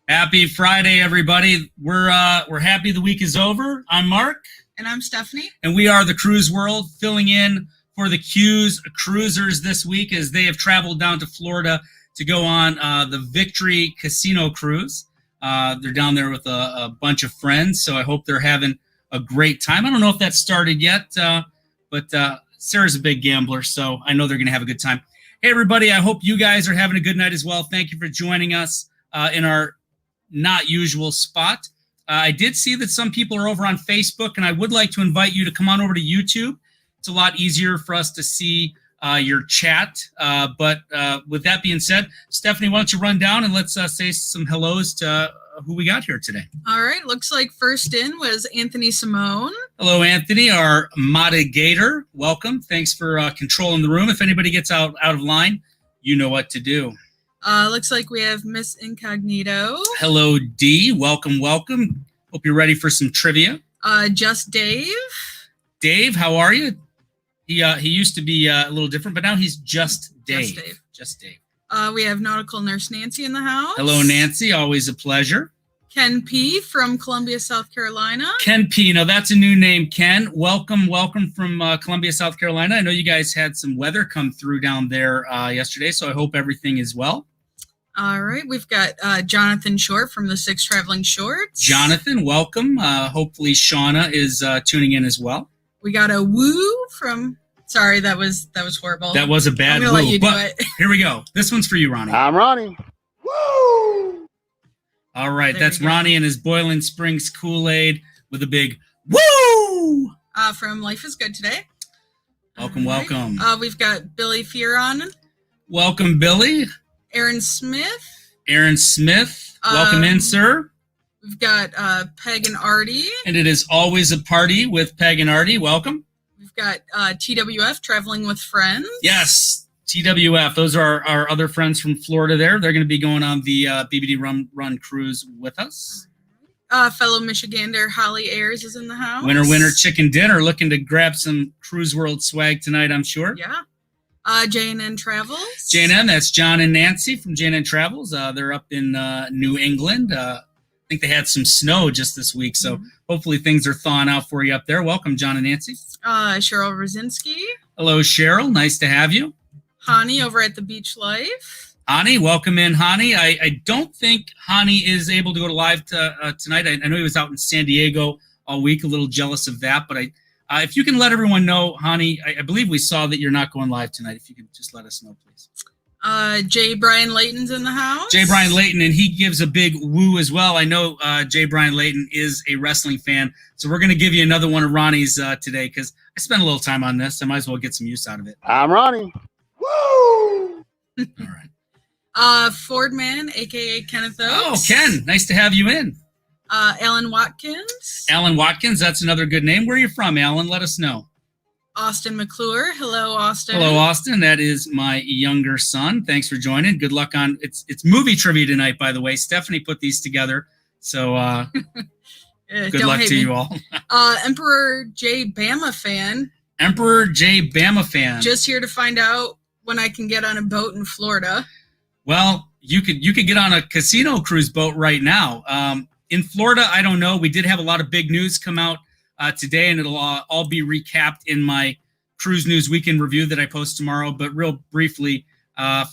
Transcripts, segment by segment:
Happy Friday, everybody. We're happy the week is over. I'm Mark. And I'm Stephanie. And we are the Cruise World, filling in for the Cuse cruisers this week as they have traveled down to Florida to go on the Victory Casino Cruise. They're down there with a bunch of friends, so I hope they're having a great time. I don't know if that started yet, but Sarah's a big gambler, so I know they're going to have a good time. Hey, everybody, I hope you guys are having a good night as well. Thank you for joining us in our not usual spot. I did see that some people are over on Facebook, and I would like to invite you to come on over to YouTube. It's a lot easier for us to see your chat. But with that being said, Stephanie, why don't you run down and let's say some hellos to who we got here today. All right. Looks like first in was Anthony Simone. Hello, Anthony, our modigator. Welcome. Thanks for controlling the room. If anybody gets out of line, you know what to do. Looks like we have Miss Incognito. Hello, D. Welcome. Hope you're ready for some trivia. Just Dave. Dave, how are you? He used to be a little different, but now he's just Dave. Just Dave. We have Nautical Nurse Nancy in the house. Hello, Nancy. Always a pleasure. Ken P. from Columbia, South Carolina. Ken P. Now, that's a new name, Ken. Welcome from Columbia, South Carolina. I know you guys had some weather come through down there yesterday, so I hope everything is well. All right. We've got Jonathan Short from the Six Traveling Shorts. Jonathan, welcome. Hopefully Shauna is tuning in as well. We got a woo from... Sorry, that was horrible. That was a bad woo. Let you do it. Here we go. This one's for you, Ronnie. I'm Ronnie. Woo! All right, that's Ronnie and his Boiling Springs Kool-Aid with a big woo! From Life is Good Today. Welcome. We've got Billy Fearon. Welcome, Billy. Aaron Smith. Welcome in, sir. We've got Peg and Artie. And it is always a party with Peg and Artie. Welcome. We've got TWF, Traveling with Friends. Yes, TWF. Those are our other friends from Florida there. They're going to be going on the BBD Run cruise with us. Fellow Michigander Holly Ayers is in the house. Winner, chicken dinner. Looking to grab some Cruise World swag tonight, I'm sure. Yeah. J&N Travels. J&N, that's John and Nancy from J&N Travels. They're up in New England. I think they had some snow just this week, so hopefully things are thawing out for you up there. Welcome, John and Nancy. Cheryl Rosinski. Hello, Cheryl. Nice to have you. Hani over at the Beach Life. Hani, welcome in, Hani. I don't think Hani is able to go live tonight. I know he was out in San Diego all week, a little jealous of that, but if you can let everyone know, Hani, I believe we saw that you're not going live tonight. If you can just let us know, please. J. Brian Layton's in the house. J. Brian Layton, and he gives a big woo as well. I know J. Brian Layton is a wrestling fan, so we're going to give you another one of Ronnie's today because I spent a little time on this. I might as well get some use out of it. I'm Ronnie. Woo! All right. Fordman, a.k.a. Kenneth Oates. Oh, Ken, nice to have you in. Alan Watkins. Alan Watkins, that's another good name. Where are you from, Alan? Let us know. Austin McClure. Hello, Austin. Hello, Austin. That is my younger son. Thanks for joining. Good luck on it's movie trivia tonight, by the way. Stephanie put these together, so good luck to you all. Emperor J. Bama fan. Emperor J. Bama fan. Just here to find out when I can get on a boat in Florida. Well, you could get on a casino cruise boat right now. In Florida, I don't know. We did have a lot of big news come out today, and it'll all be recapped in my Cruise News Weekend Review that I post tomorrow. But real briefly,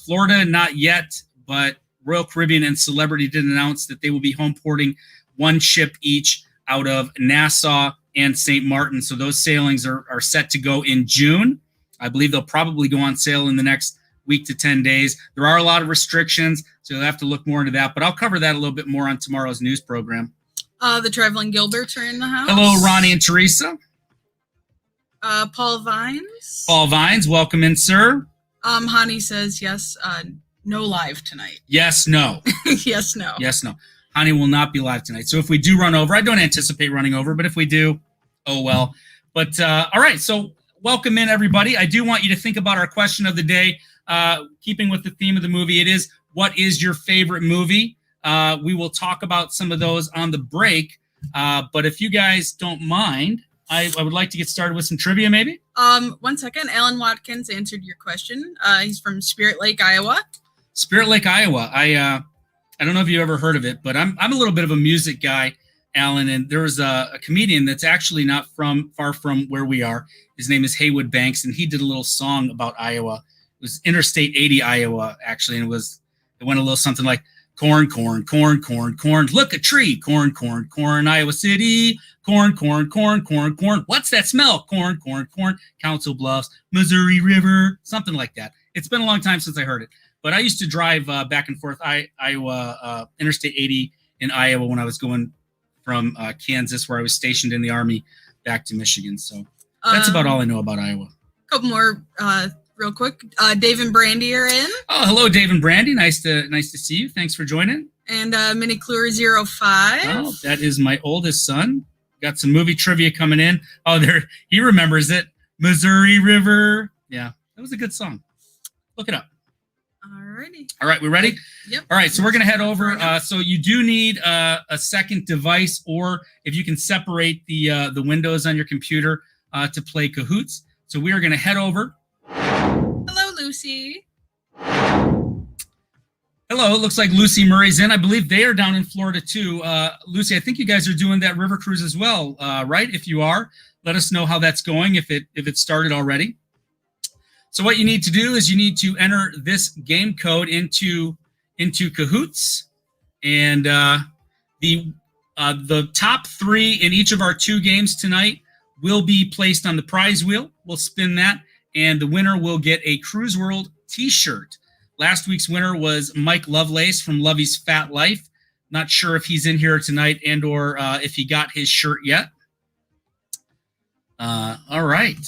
Florida, not yet, but Royal Caribbean and Celebrity did announce that they will be home porting one ship each out of Nassau and St. Martin. So those sailings are set to go in June. I believe they'll probably go on sale in the next week to 10 days. There are a lot of restrictions, so you'll have to look more into that. But I'll cover that a little bit more on tomorrow's news program. The Traveling Gilberts are in the house. Hello, Ronnie and Teresa. Paul Vines. Paul Vines, welcome in, sir. Hani says yes, no live tonight. Yes, no. Yes, no. Yes, no. Hani will not be live tonight. So if we do run over, I don't anticipate running over, but if we do, oh well. But all right, so welcome in, everybody. I do want you to think about our question of the day, keeping with the theme of the movie. It is, what is your favorite movie? We will talk about some of those on the break. But if you guys don't mind, I would like to get started with some trivia, maybe. 1 second. Alan Watkins answered your question. He's from Spirit Lake, Iowa. Spirit Lake, Iowa. I don't know if you ever heard of it, but I'm a little bit of a music guy, Alan, and there was a comedian that's actually not far from where we are. His name is Haywood Banks, and he did a little song about Iowa. It was Interstate 80 Iowa, actually, and it went a little something like corn, corn, corn, corn, corn. Look, a tree, corn, corn, corn, Iowa City, corn, corn, corn, corn, corn. What's that smell? Corn, corn, corn. Council Bluffs, Missouri River, something like that. It's been a long time since I heard it, but I used to drive back and forth Iowa Interstate 80 in Iowa when I was going from Kansas, where I was stationed in the Army, back to Michigan. So that's about all I know about Iowa. A couple more real quick. Dave and Brandy are in. Oh, hello, Dave and Brandy. Nice to see you. Thanks for joining. And Mini Cluer 05. Oh, that is my oldest son. Got some movie trivia coming in. Oh, he remembers it. Missouri River. Yeah, that was a good song. Look it up. Alrighty. All right, we ready? Yep. All right, so we're going to head over. So you do need a second device, or if you can separate the windows on your computer to play Cahoots. So we are going to head over. Hello, Lucy. Hello, it looks like Lucy Murray's in. I believe they are down in Florida too. Lucy, I think you guys are doing that river cruise as well, right? If you are, let us know how that's going, if it started already. So what you need to do is you need to enter this game code into Cahoots, and the top three in each of our two games tonight will be placed on the prize wheel. We'll spin that, and the winner will get a Cruise World t-shirt. Last week's winner was Mike Lovelace from Lovey's Fat Life. Not sure if he's in here tonight and or if he got his shirt yet. All right.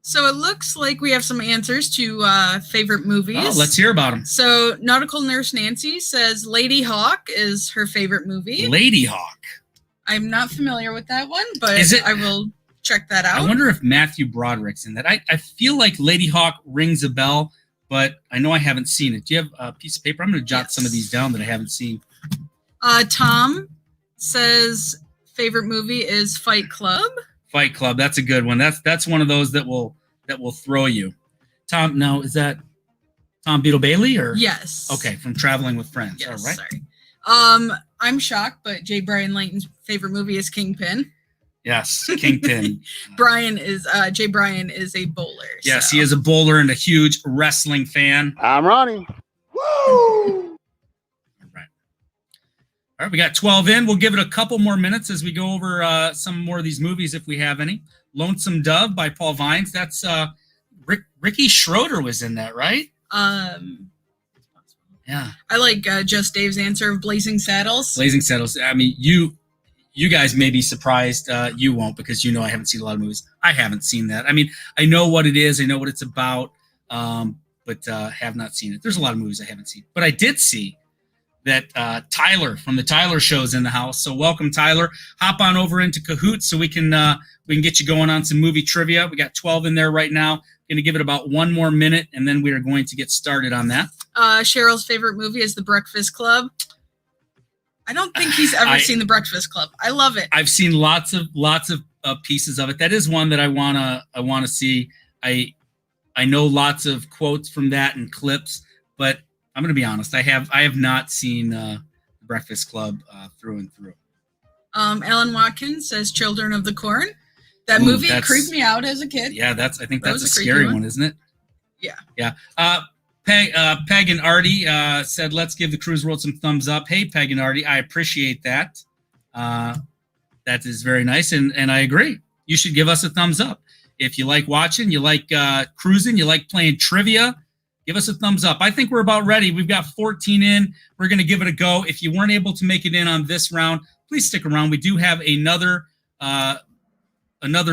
So it looks like we have some answers to favorite movies. Oh, let's hear about them. So Nautical Nurse Nancy says Lady Hawk is her favorite movie. Lady Hawk. I'm not familiar with that one, but Is it? I will check that out. I wonder if Matthew Broderick's in that. I feel like Lady Hawk rings a bell, but I know I haven't seen it. Do you have a piece of paper? I'm going to jot some of these down that I haven't seen. Tom says favorite movie is Fight Club. Fight Club. That's a good one. That's one of those that will throw you. Tom, now is that Tom Beetle Bailey or? Yes. Okay, from Traveling with Friends. Yes, all right. Sorry. I'm shocked, but J. Brian Layton's favorite movie is Kingpin. Yes, Kingpin. Jay Bryan is a bowler. Yes, so. he is a bowler and a huge wrestling fan. I'm Ronnie. Woo! All right, we got 12 in. We'll give it a couple more minutes as we go over some more of these movies if we have any. Lonesome Dove by Paul Vines. That's Ricky Schroeder was in that, right? Yeah. I like Just Dave's answer of Blazing Saddles. Blazing Saddles. I mean, you guys may be surprised. You won't, because you know I haven't seen a lot of movies. I haven't seen that. I mean, I know what it is. I know what it's about, but have not seen it. There's a lot of movies I haven't seen. But I did see that Tyler from the Tyler Show's in the house. So welcome, Tyler. Hop on over into Cahoots so we can get you going on some movie trivia. We got 12 in there right now. Going to give it about one more minute, and then we are going to get started on that. Cheryl's favorite movie is The Breakfast Club. I don't think he's ever seen The Breakfast Club. I love it. I've seen lots of pieces of it. That is one that I wanna see. I know lots of quotes from that and clips, but I'm going to be honest. I have not seen The Breakfast Club through and through. Alan Watkins says Children of the Corn. That movie creeped me out as a kid. Yeah, I think that's a scary one, isn't it? Yeah. Yeah. Peg and Artie said, let's give the Cruise World some thumbs up. Hey, Peg and Artie, I appreciate that. That is very nice, and I agree. You should give us a thumbs up. If you like watching, you like cruising, you like playing trivia, give us a thumbs up. I think we're about ready. We've got 14 in. We're going to give it a go. If you weren't able to make it in on this round, please stick around. We do have another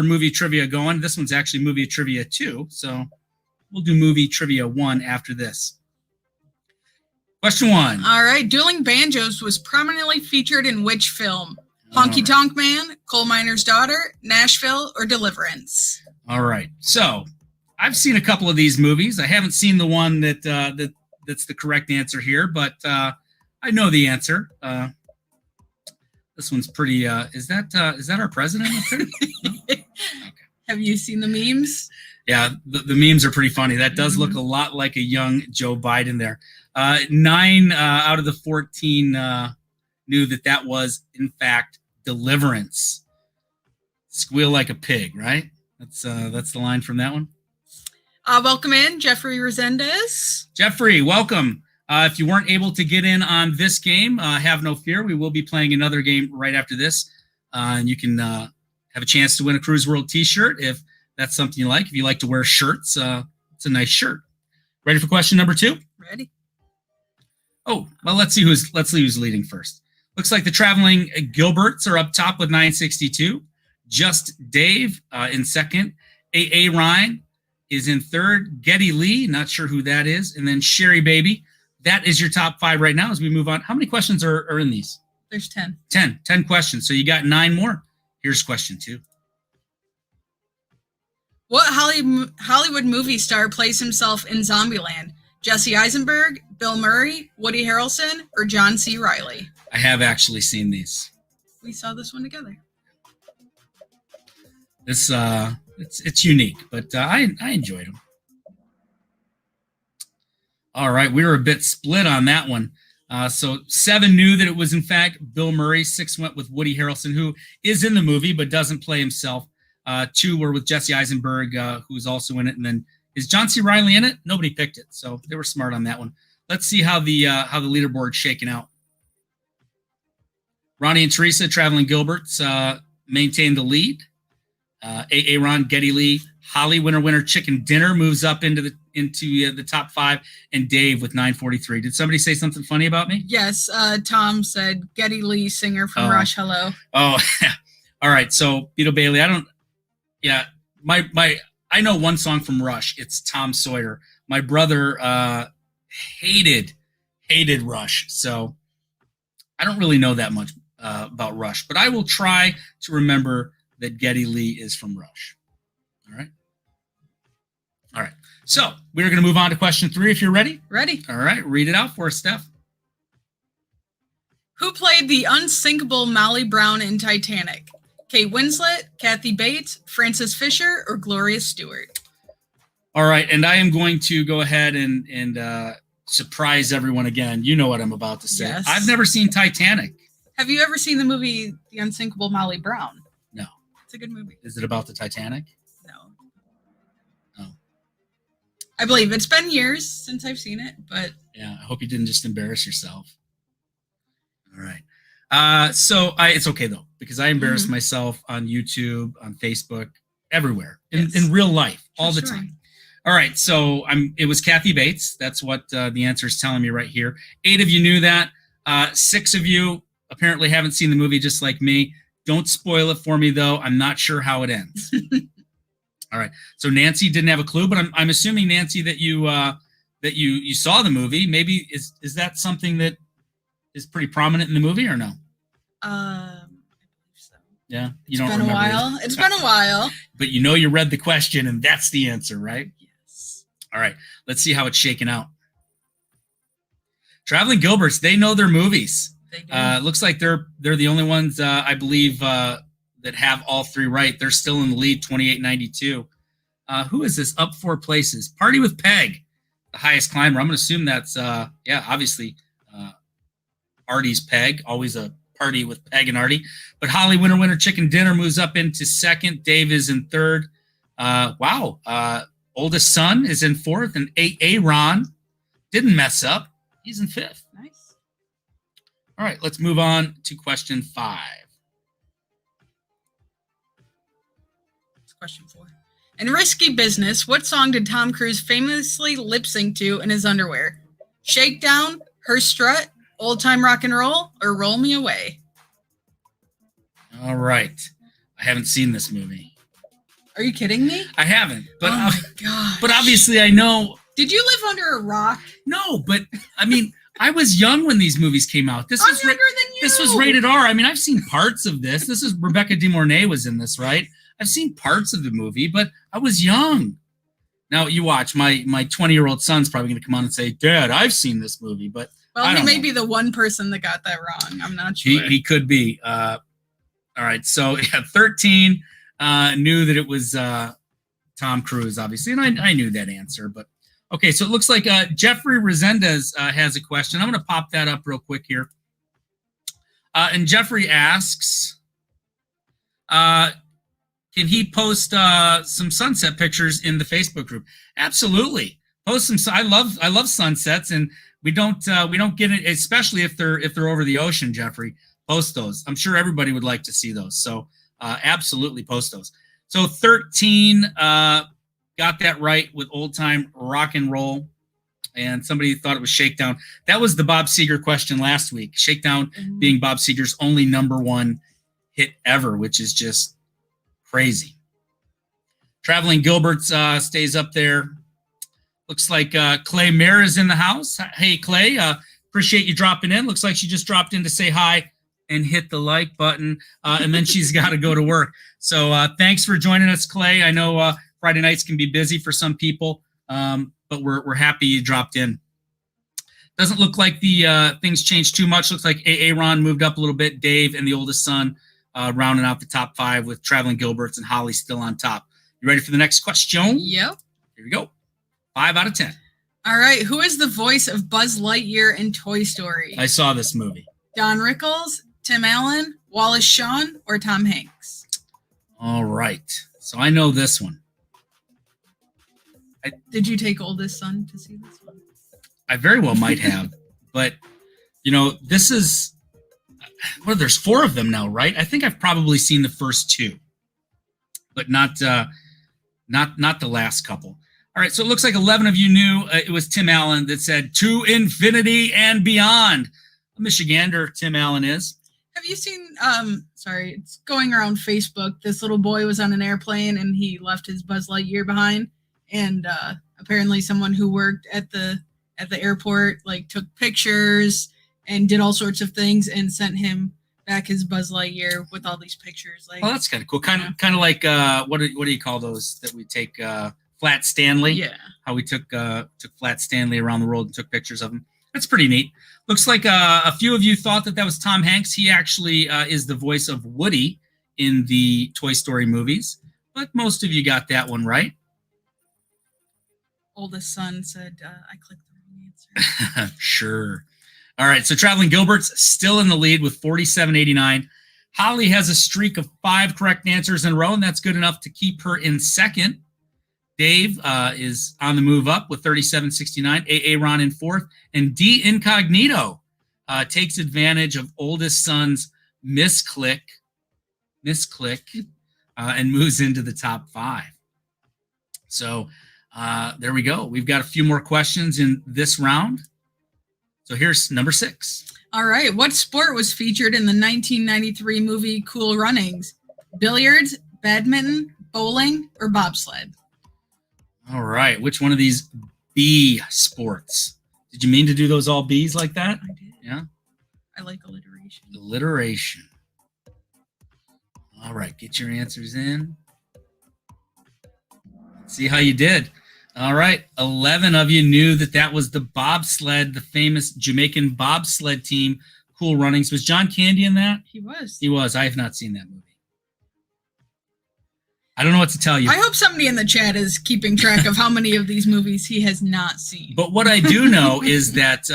movie trivia going. This one's actually movie trivia 2, so we'll do movie trivia 1 after this. Question 1. All right. Dueling Banjos was prominently featured in which film? Honky Tonk Man, Coal Miner's Daughter, Nashville, or Deliverance? All right. So I've seen a couple of these movies. I haven't seen the one that's the correct answer here, but I know the answer. This one's pretty. Is that our president up there? No? Okay. Have you seen the memes? Yeah, the memes are pretty funny. That does look a lot like a young Joe Biden there. 9 out of the 14 knew that was, in fact, Deliverance. Squeal like a pig, right? That's the line from that one. Welcome in, Jeffrey Resendez. Jeffrey, welcome. If you weren't able to get in on this game, have no fear. We will be playing another game right after this. And you can have a chance to win a Cruise World t-shirt if that's something you like. If you like to wear shirts, it's a nice shirt. Ready for question number 2? Ready. Oh, well, let's see who's leading first. Looks like the traveling Gilberts are up top with 962. Just Dave in second. A.A. Ryan is in third. Getty Lee, not sure who that is. And then Sherry Baby. That is your top 5 right now as we move on. How many questions are in these? There's 10. 10 questions. So you got 9 more. Here's question 2. What Hollywood movie star plays himself in Zombieland? Jesse Eisenberg, Bill Murray, Woody Harrelson, or John C. Reilly? I have actually seen these. We saw this one together. This it's unique, but I enjoyed them. All right, we were a bit split on that one. So 7 knew that it was in fact Bill Murray. 6 went with Woody Harrelson, who is in the movie but doesn't play himself. 2 were with Jesse Eisenberg, who's also in it. And then is John C. Reilly in it? Nobody picked it, so they were smart on that one. Let's see how the leaderboard's shaking out. Ronnie and Teresa, Traveling Gilberts, maintain the lead. A.A. Ron, Getty Lee, Holly, Winner, Chicken Dinner moves up into the top 5, and Dave with 943. Did somebody say something funny about me? Yes, Tom said Getty Lee, singer from Rush. Hello. Oh, all right. So Beetle Bailey, I know one song from Rush. It's Tom Sawyer. My brother hated Rush, so I don't really know that much about Rush, but I will try to remember that Getty Lee is from Rush. All right. So we're going to move on to question 3 if you're ready. Ready. All right. Read it out for us, Steph. Who played the unsinkable Molly Brown in Titanic? Kate Winslet, Kathy Bates, Frances Fisher, or Gloria Stewart? All right. And I am going to go ahead and surprise everyone again. You know what I'm about to say. Yes. I've never seen Titanic. Have you ever seen the movie The Unsinkable Molly Brown? No. It's a good movie. Is it about the Titanic? No. Oh. I believe it's been years since I've seen it, but... Yeah, I hope you didn't just embarrass yourself. All right. It's okay, though, because I embarrass myself on YouTube, on Facebook, everywhere, in real life, all the time. All right, so it was Kathy Bates. That's what the answer is telling me right here. 8 of you knew that. 6 of you apparently haven't seen the movie, just like me. Don't spoil it for me, though. I'm not sure how it ends. All right, so Nancy didn't have a clue, but I'm assuming, Nancy, that you saw the movie. Maybe is that something that is pretty prominent in the movie, or no? I believe so. Yeah, It's been a while. It's been a while. But you read the question, and that's the answer, right? Yes. All right, let's see how it's shaking out. Traveling Gilberts, they know their movies. They do. Looks like they're the only ones, I believe, that have all 3 right. They're still in the lead, 28-92. Who is this? Up 4 places. Party with Peg, the highest climber. I'm going to assume that's, obviously, Artie's Peg. Always a party with Peg and Artie. But Holly, Winner, Chicken Dinner moves up into 2nd. Dave is in 3rd. Oldest son is in 4th. And A. Ron didn't mess up. He's in 5th. Nice. All right, let's move on to question 5. It's question 4. In Risky Business, what song did Tom Cruise famously lip sync to in his underwear? Shakedown, Her Strut, Old Time Rock and Roll, or Roll Me Away? All right. I haven't seen this movie. Are you kidding me? I haven't. But oh my gosh. But obviously I know. Did you live under a rock? No, but I mean, I was young when these movies came out. I'm younger than you. This was rated R. I mean, I've seen parts of this. This is Rebecca De Mornay was in this, right? I've seen parts of the movie, but I was young. Now you watch. My 20-year-old son's probably going to come on and say, "Dad, I've seen this movie," but well, he may be the one person that got that wrong. I'm not sure. He could be. All right, so 13 knew that it was Tom Cruise, obviously, and I knew that answer. But Okay, so it looks like Jeffrey Resendez has a question. I'm going to pop that up real quick here. And Jeffrey asks, can he post some sunset pictures in the Facebook group? Absolutely. Post some. I love sunsets, and we don't get it, especially if they're over the ocean. Jeffrey, post those. I'm sure everybody would like to see those. So absolutely post those. So 13 got that right with Old Time Rock and Roll, and somebody thought it was Shakedown. That was the Bob Seger question last week. Shakedown being Bob Seger's only #1 hit ever, which is just crazy. Traveling Gilbert's stays up there. Looks like Clay Mayer is in the house. Hey, Clay, appreciate you dropping in. Looks like she just dropped in to say hi and hit the like button, and then she's got to go to work. So thanks for joining us, Clay. I know Friday nights can be busy for some people, but we're happy you dropped in. Doesn't look like the things changed too much. Looks like Aaron moved up a little bit. Dave and the oldest son rounding out the top 5 with Traveling Gilberts and Holly still on top. You ready for the next question? Yep. Here we go. 5 out of 10. All right. Who is the voice of Buzz Lightyear in Toy Story? I saw this movie. Don Rickles, Tim Allen, Wallace Shawn, or Tom Hanks? All right. So I know this one. Did you take oldest son to see this one? I very well might have. But, this is... Well, there's 4 of them now, right? I think I've probably seen the first 2. But not the last couple. All right, so it looks like 11 of you knew it was Tim Allen that said "To Infinity and Beyond." A Michigander, Tim Allen is. Have you seen, it's going around Facebook. This little boy was on an airplane and he left his Buzz Lightyear behind. And apparently someone who worked at the airport, took pictures and did all sorts of things and sent him back his Buzz Lightyear with all these pictures. Oh, that's kind of cool. Kind of like, what do you call those that we take, Flat Stanley? Yeah. How we took Flat Stanley around the world and took pictures of him. That's pretty neat. Looks like a few of you thought that was Tom Hanks. He actually is the voice of Woody in the Toy Story movies, but most of you got that one right. Oldest son said, I clicked the wrong answer. Sure. All right, so Traveling Gilbert's still in the lead with 47.89. Holly has a streak of 5 correct answers in a row, and that's good enough to keep her in second. Dave is on the move up with 37.69. Aaron in 4th. And D Incognito takes advantage of oldest son's misclick, and moves into the top 5. So there we go. We've got a few more questions in this round. So here's number 6. All right. What sport was featured in the 1993 movie Cool Runnings? Billiards, badminton, bowling, or bobsled? All right. Which one of these B sports? Did you mean to do those all B's like that? I did. Yeah. I like alliteration. Alliteration. All right. Get your answers in. See how you did. All right. 11 of you knew that was the bobsled, the famous Jamaican bobsled team, Cool Runnings. Was John Candy in that? He was. He was. I have not seen that movie. I don't know what to tell you. I hope somebody in the chat is keeping track of how many of these movies he has not seen. But what I do know is that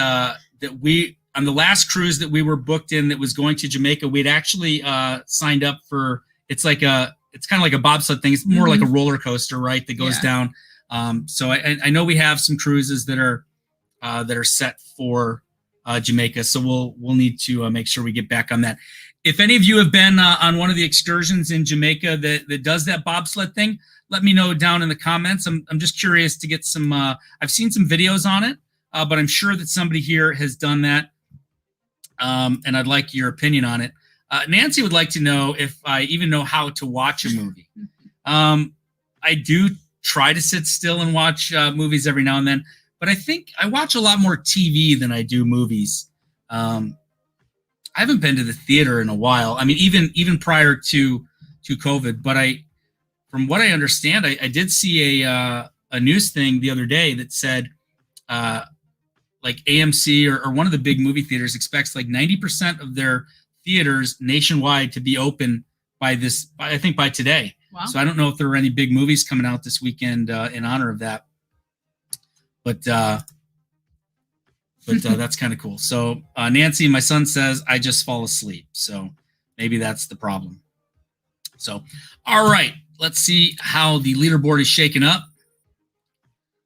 we, on the last cruise that we were booked in that was going to Jamaica, we'd actually signed up for, it's kind of like a bobsled thing. It's more like a roller coaster, right? That goes down. So I know we have some cruises that are set for Jamaica. So we'll need to make sure we get back on that. If any of you have been on one of the excursions in Jamaica that does that bobsled thing, let me know down in the comments. I'm just curious to get some. I've seen some videos on it, but I'm sure that somebody here has done that, and I'd like your opinion on it. Nancy would like to know if I even know how to watch a movie. I do try to sit still and watch movies every now and then, but I think I watch a lot more TV than I do movies. I haven't been to the theater in a while. I mean, even prior to COVID, but from what I understand, I did see a news thing the other day that said like AMC or one of the big movie theaters expects like 90% of their theaters nationwide to be open by today. Wow. So I don't know if there are any big movies coming out this weekend in honor of that. But that's kind of cool. So Nancy, my son says, I just fall asleep. So maybe that's the problem. So, all right, let's see how the leaderboard is shaken up.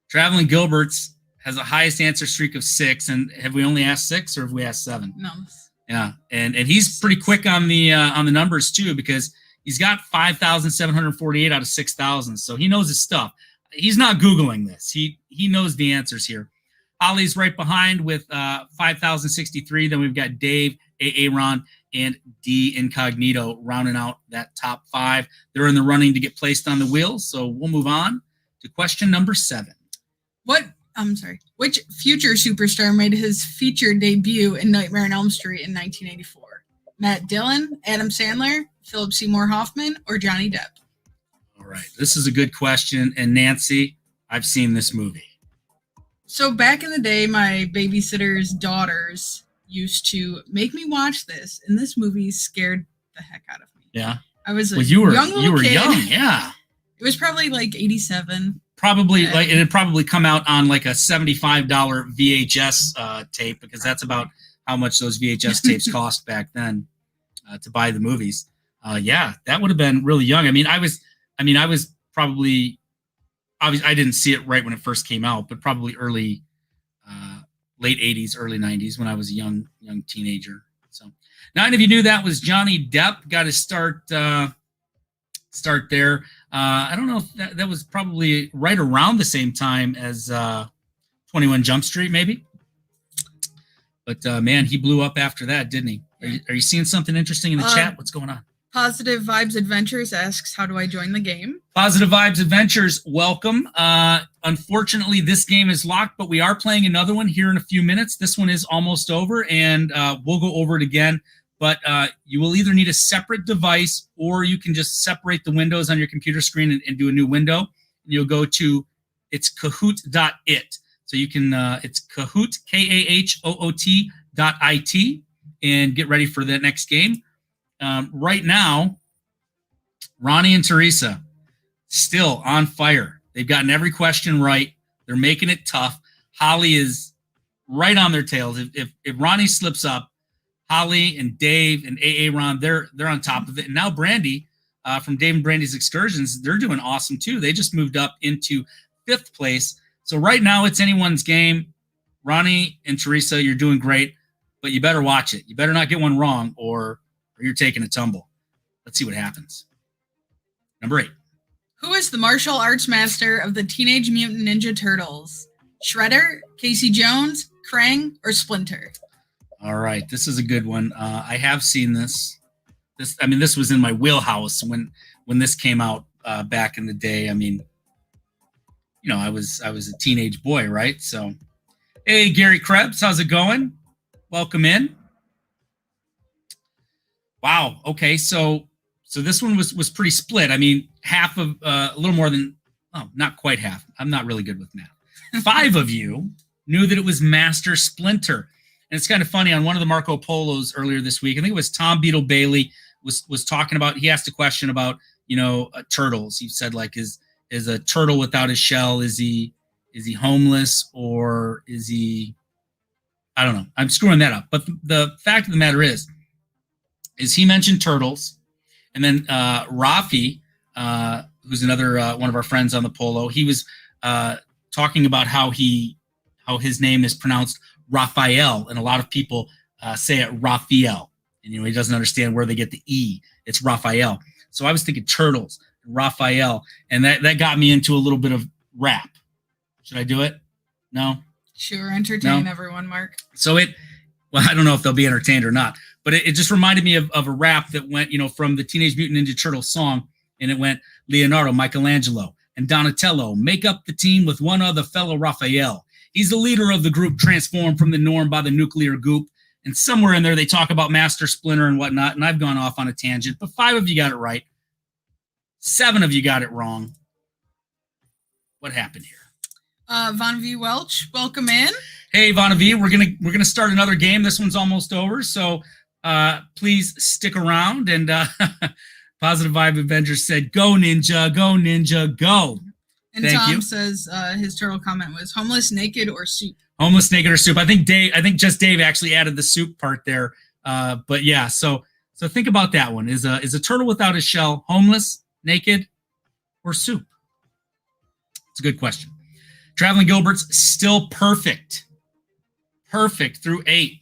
Traveling Gilbert's has the highest answer streak of 6. And have we only asked 6 or have we asked 7? No. Yeah, and he's pretty quick on the numbers too, because he's got 5,748 out of 6,000. So he knows his stuff. He's not Googling this. He knows the answers here. Holly's right behind with 5,063. Then we've got Dave, Aaron, and D Incognito rounding out that top 5. They're in the running to get placed on the wheel. So we'll move on to question number 7. Which future superstar made his feature debut in Nightmare on Elm Street in 1984? Matt Dillon, Adam Sandler, Philip Seymour Hoffman, or Johnny Depp? All right, this is a good question. And Nancy, I've seen this movie. So back in the day, my babysitter's daughters used to make me watch this, and this movie scared the heck out of me. Yeah. I was you were young kid. young, yeah. It was probably like 87. Probably like it had probably come out on like a $75 VHS tape, because that's about how much those VHS tapes cost back then to buy the movies. Yeah, that would have been really young. I was probably, obviously I didn't see it right when it first came out, but probably late 80s, early 90s when I was a young teenager. So now, and if you knew that was Johnny Depp, got his start there. I don't know if that was probably right around the same time as 21 Jump Street, maybe. But man, he blew up after that, didn't he? Are you seeing something interesting in the chat? What's going on? Positive Vibes Adventures asks, how do I join the game? Positive Vibes Adventures, welcome. Unfortunately, this game is locked, but we are playing another one here in a few minutes. This one is almost over, and we'll go over it again. But you will either need a separate device, or you can just separate the windows on your computer screen and do a new window. And you'll go to, it's kahoot.it. So you can, it's Kahoot, KAHOOT.IT, and get ready for the next game. Right now, Ronnie and Teresa still on fire. They've gotten every question right. They're making it tough. Holly is right on their tails. If Ronnie slips up, Holly and Dave and Aaron, they're on top of it. And now Brandy from Dave and Brandy's Excursions, they're doing awesome too. They just moved up into 5th place. So right now it's anyone's game. Ronnie and Teresa, you're doing great, but you better watch it. You better not get one wrong, or you're taking a tumble. Let's see what happens. Number 8. Who is the martial arts master of the Teenage Mutant Ninja Turtles? Shredder, Casey Jones, Krang, or Splinter? All right, this is a good one. I have seen this. This was in my wheelhouse when this came out back in the day. I was a teenage boy, right? So, hey, Gary Krebs, how's it going? Welcome in. Wow. Okay, so this one was pretty split. Half of a little more than, not quite half. I'm not really good with math. 5 of you knew that it was Master Splinter. And it's kind of funny, on one of the Marco Polos earlier this week, I think it was Tom Beetle Bailey was talking about, he asked a question about, turtles. He said, like, is a turtle without his shell, is he homeless, or is he, I don't know. I'm screwing that up. But the fact of the matter is he mentioned turtles. And then Rafi, who's another one of our friends on the Polo, he was talking about how his name is pronounced Raphael, and a lot of people say it Raphael, and he doesn't understand where they get the E. It's Raphael. So I was thinking turtles, Raphael, and that got me into a little bit of rap. Should I do it? No. Sure, entertain everyone, Mark. So I don't know if they'll be entertained or not, but it just reminded me of a rap that went, from the Teenage Mutant Ninja Turtles song, and it went Leonardo, Michelangelo, and Donatello make up the team with one other fellow, Raphael. He's the leader of the group transformed from the norm by the nuclear goop. And somewhere in there, they talk about Master Splinter and whatnot, and I've gone off on a tangent, but 5 of you got it right. 7 of you got it wrong. What happened here? Von V. Welch, welcome in. Hey, Von V, we're gonna start another game. This one's almost over, so please stick around. And Positive Vibe Avengers said, "Go Ninja, go Ninja, go!" And Thank Tom you. says his turtle comment was homeless, naked, or soup. Homeless, naked, or soup. I think just Dave actually added the soup part there. But yeah, so think about that one. Is a turtle without a shell homeless, naked, or soup? It's a good question. Traveling Gilbert's still perfect. Perfect through 8.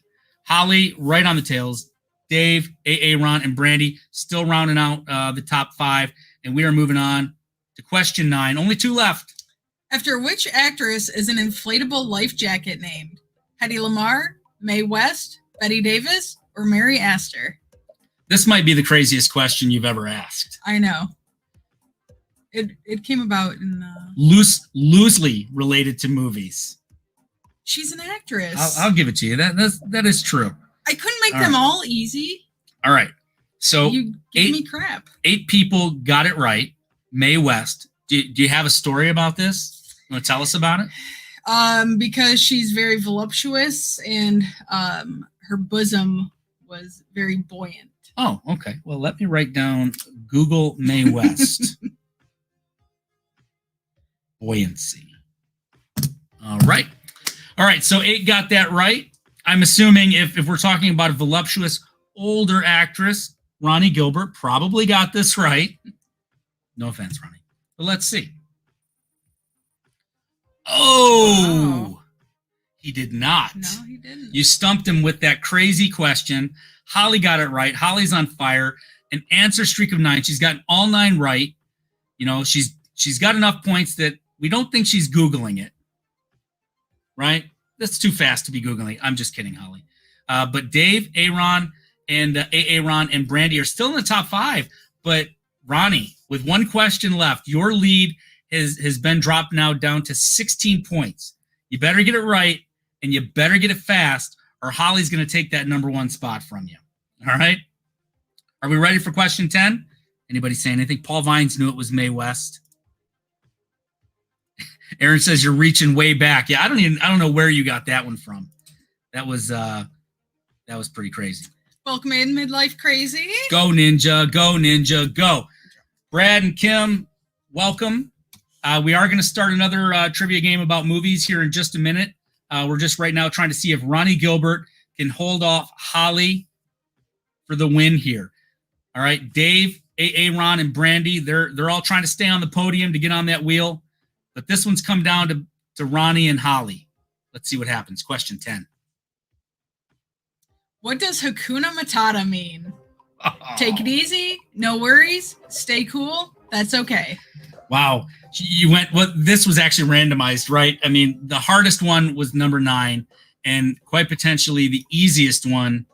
Holly right on the tails. Dave, Ron, and Brandy still rounding out the top 5. And we are moving on to question 9. Only 2 left. After which actress is an inflatable life jacket named? Hedy Lamarr, Mae West, Betty Davis, or Mary Astor? This might be the craziest question you've ever asked. I know. It came about in... Loosely related to movies. She's an actress. I'll give it to you. That is true. I couldn't make them all easy. All right. So you give me crap. 8 people got it right. Mae West. Do you have a story about this? You want to tell us about it? Because she's very voluptuous and her bosom was very buoyant. Oh, okay. Well, let me write down Google Mae West. Buoyancy. All right. So 8 got that right. I'm assuming if we're talking about a voluptuous older actress, Ronnie Gilbert probably got this right. No offense, Ronnie. But let's see. Oh, he did not. No, he didn't. You stumped him with that crazy question. Holly got it right. Holly's on fire. An answer streak of 9. She's gotten all 9 right. You know, she's got enough points that we don't think she's Googling it. Right? That's too fast to be Googling. I'm just kidding, Holly. But Dave, Aaron, and Brandy are still in the top 5. But Ronnie, with 1 question left, your lead has been dropped now down to 16 points. You better get it right, and you better get it fast, or Holly's going to take that number 1 spot from you. All right? Are we ready for question 10? Anybody say anything? Paul Vines knew it was Mae West. Aaron says you're reaching way back. Yeah, I don't know where you got that one from. That was pretty crazy. Welcome in Midlife Crazy. Go Ninja, go Ninja, go. Brad and Kim, welcome. We are going to start another trivia game about movies here in just a minute. We're just right now trying to see if Ronnie Gilbert can hold off Holly for the win here. All right, Dave, Aaron, and Brandy, they're all trying to stay on the podium to get on that wheel. But this one's come down to Ronnie and Holly. Let's see what happens. Question 10. What does Hakuna Matata mean? Take it easy, no worries, stay cool, that's okay. Wow. You went, this was actually randomized, right? I mean, the hardest one was number 9, and quite potentially the easiest one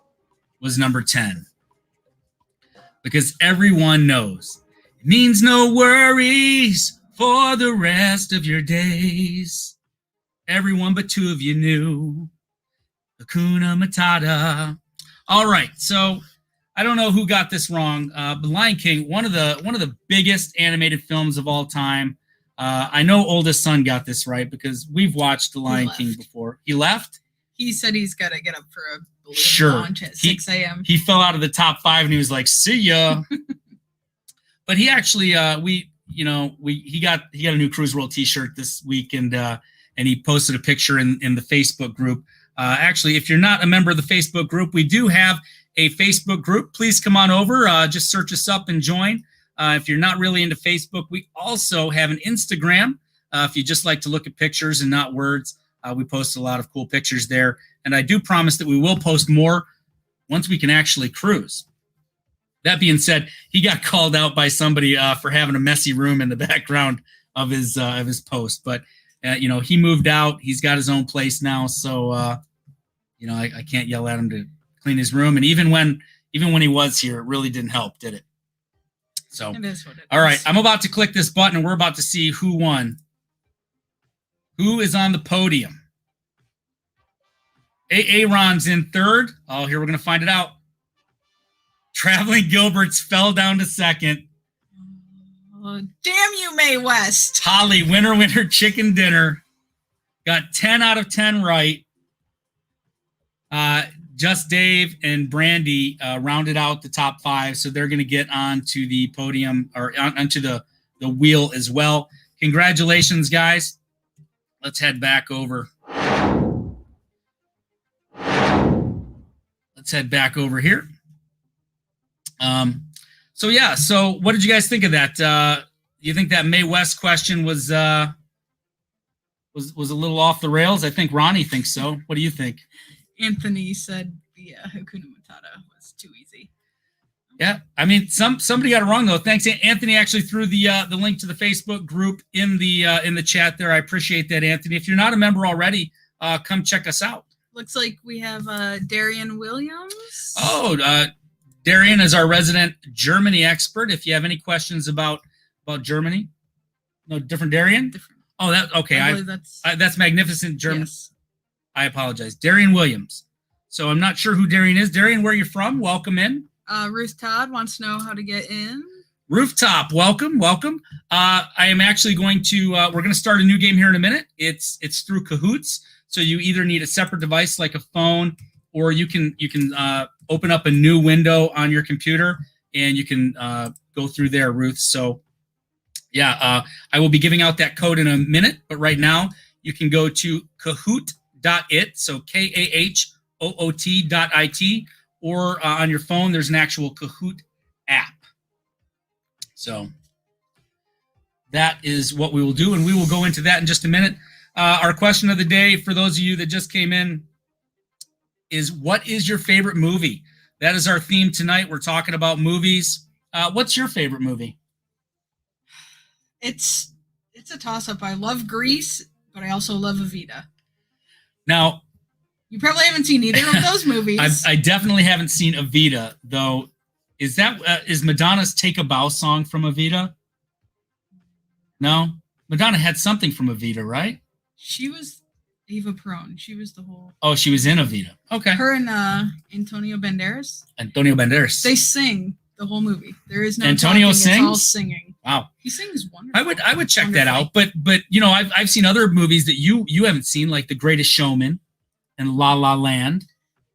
was number 10. Because everyone knows it means no worries for the rest of your days. Everyone but 2 of you knew. Hakuna Matata. All right, so I don't know who got this wrong, but Lion King, one of the biggest animated films of all time. I know oldest son got this right because we've watched The Lion King before. He left? He said he's got to get up for a balloon launch at 6 a.m. He fell out of the top 5 and he was like, "See ya." But he actually, he got a new Cruise World T-shirt this week, and he posted a picture in the Facebook group. Actually, if you're not a member of the Facebook group, we do have a Facebook group. Please come on over. Just search us up and join. If you're not really into Facebook, we also have an Instagram. If you just like to look at pictures and not words, we post a lot of cool pictures there. And I do promise that we will post more once we can actually cruise. That being said, he got called out by somebody for having a messy room in the background of his post. But he moved out. He's got his own place now, so I can't yell at him to clean his room. And even when he was here, it really didn't help, did it? So, it is what it is. All right, I'm about to click this button, and we're about to see who won. Who is on the podium? Aaron's in 3rd. Oh, here we're going to find it out. Traveling Gilberts fell down to 2nd. Oh, damn you, Mae West. Holly, winner, chicken dinner. Got 10 out of 10 right. Just Dave and Brandy rounded out the top 5, so they're going to get onto the podium or onto the wheel as well. congratulations, guys. Let's head back over. Let's head back over here. So what did you guys think of that? You think that Mae West question was a little off the rails? I think Ronnie thinks so. What do you think? Anthony said the Hakuna Matata was too easy. Yeah, I mean, somebody got it wrong though. Thanks, Anthony. Actually threw the link to the Facebook group in the chat there. I appreciate that, Anthony. If you're not a member already, come check us out. Looks like we have Darian Williams. Oh, Darian is our resident Germany expert. If you have any questions about Germany, no, different Darian. Different. Oh, that okay. I believe that's magnificent German. Yes. I apologize, Darian Williams. So I'm not sure who Darian is. Darian, where are you from? Welcome in. Ruth Todd wants to know how to get in. Rooftop, welcome. I am actually going to. We're going to start a new game here in a minute. It's through Kahoots. So you either need a separate device like a phone, or you can open up a new window on your computer and you can go through there, Ruth. So yeah, I will be giving out that code in a minute, but right now you can go to kahoot.it, so KAHOOT.IT, or on your phone there's an actual Kahoot app. So that is what we will do, and we will go into that in just a minute. Our question of the day, for those of you that just came in, is what is your favorite movie? That is our theme tonight. We're talking about movies. What's your favorite movie? It's a toss-up. I love Grease, but I also love Evita. Now, you probably haven't seen either of those movies. I definitely haven't seen Evita, though. Is Madonna's Take a Bow song from Evita? No? Madonna had something from Evita, right? She was Eva Peron. She was the whole... Oh, she was in Evita. Okay. Her and Antonio Banderas. They sing the whole movie. There is no Antonio talking, sings? It's all singing. Wow. He sings wonderful. I would check that out, but you know, I've seen other movies that you haven't seen, like The Greatest Showman and La La Land.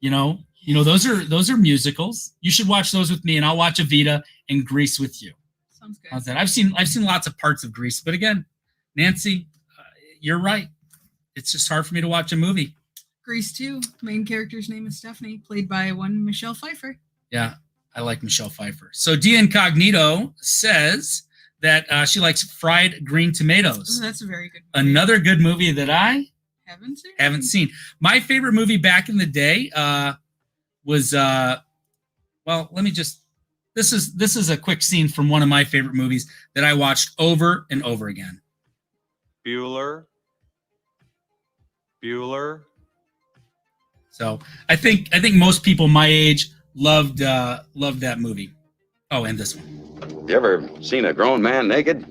You know those are musicals. You should watch those with me, and I'll watch Evita and Grease with you. Sounds good. How's that? I've seen lots of parts of Grease, but again, Nancy, you're right. It's just hard for me to watch a movie. Grease 2. Main character's name is Stephanie, played by one Michelle Pfeiffer. Yeah, I like Michelle Pfeiffer. So D Incognito says that she likes Fried Green Tomatoes. Oh, that's a very good movie. Another good movie that I haven't seen. My favorite movie back in the day was well, let me just this is a quick scene from one of my favorite movies that I watched over and over again. Bueller. So I think most people my age loved that movie. Oh, and this one. You ever seen a grown man naked?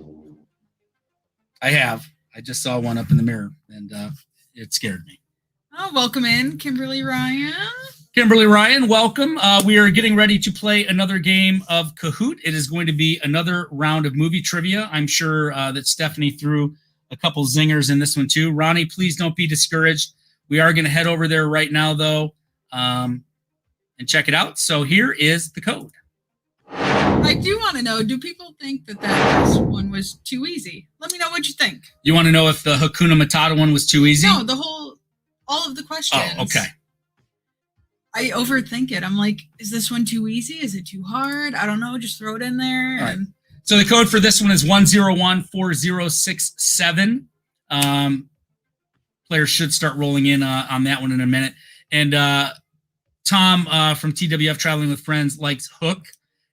I have. I just saw one up in the mirror, and it scared me. Oh, welcome in, Kimberly Ryan. Kimberly Ryan, welcome. We are getting ready to play another game of Kahoot. It is going to be another round of movie trivia. I'm sure that Stephanie threw a couple zingers in this one too. Ronnie, please don't be discouraged. We are going to head over there right now, though, and check it out. So here is the code. I do want to know, do people think that last one was too easy? Let me know what you think. You want to know if the Hakuna Matata one was too easy? No, all of the questions. Oh, okay. I overthink it. I'm like, is this one too easy? Is it too hard? I don't know. Just throw it in there. All right. So the code for this one is 1014067. Players should start rolling in on that one in a minute. And Tom from TWF Traveling with Friends likes Hook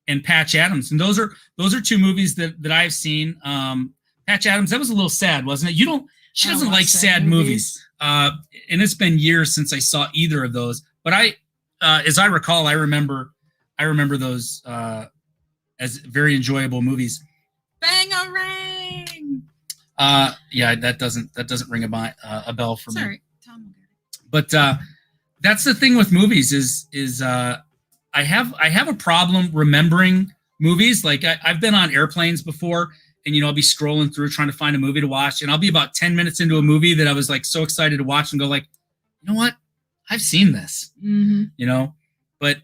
and Patch Adams, and those are two movies that I've seen. Patch Adams, that was a little sad, wasn't it? She doesn't like sad movies. And it's been years since I saw either of those. But as I recall, I remember those as very enjoyable movies. Bang-a-rang! Yeah, that doesn't ring a bell for me. Sorry, Tom will get it. But that's the thing with movies is I have a problem remembering movies. Like I've been on airplanes before, and I'll be scrolling through trying to find a movie to watch, and I'll be about 10 minutes into a movie that I was like so excited to watch and go like, you know what? I've seen this. Mm-hmm. But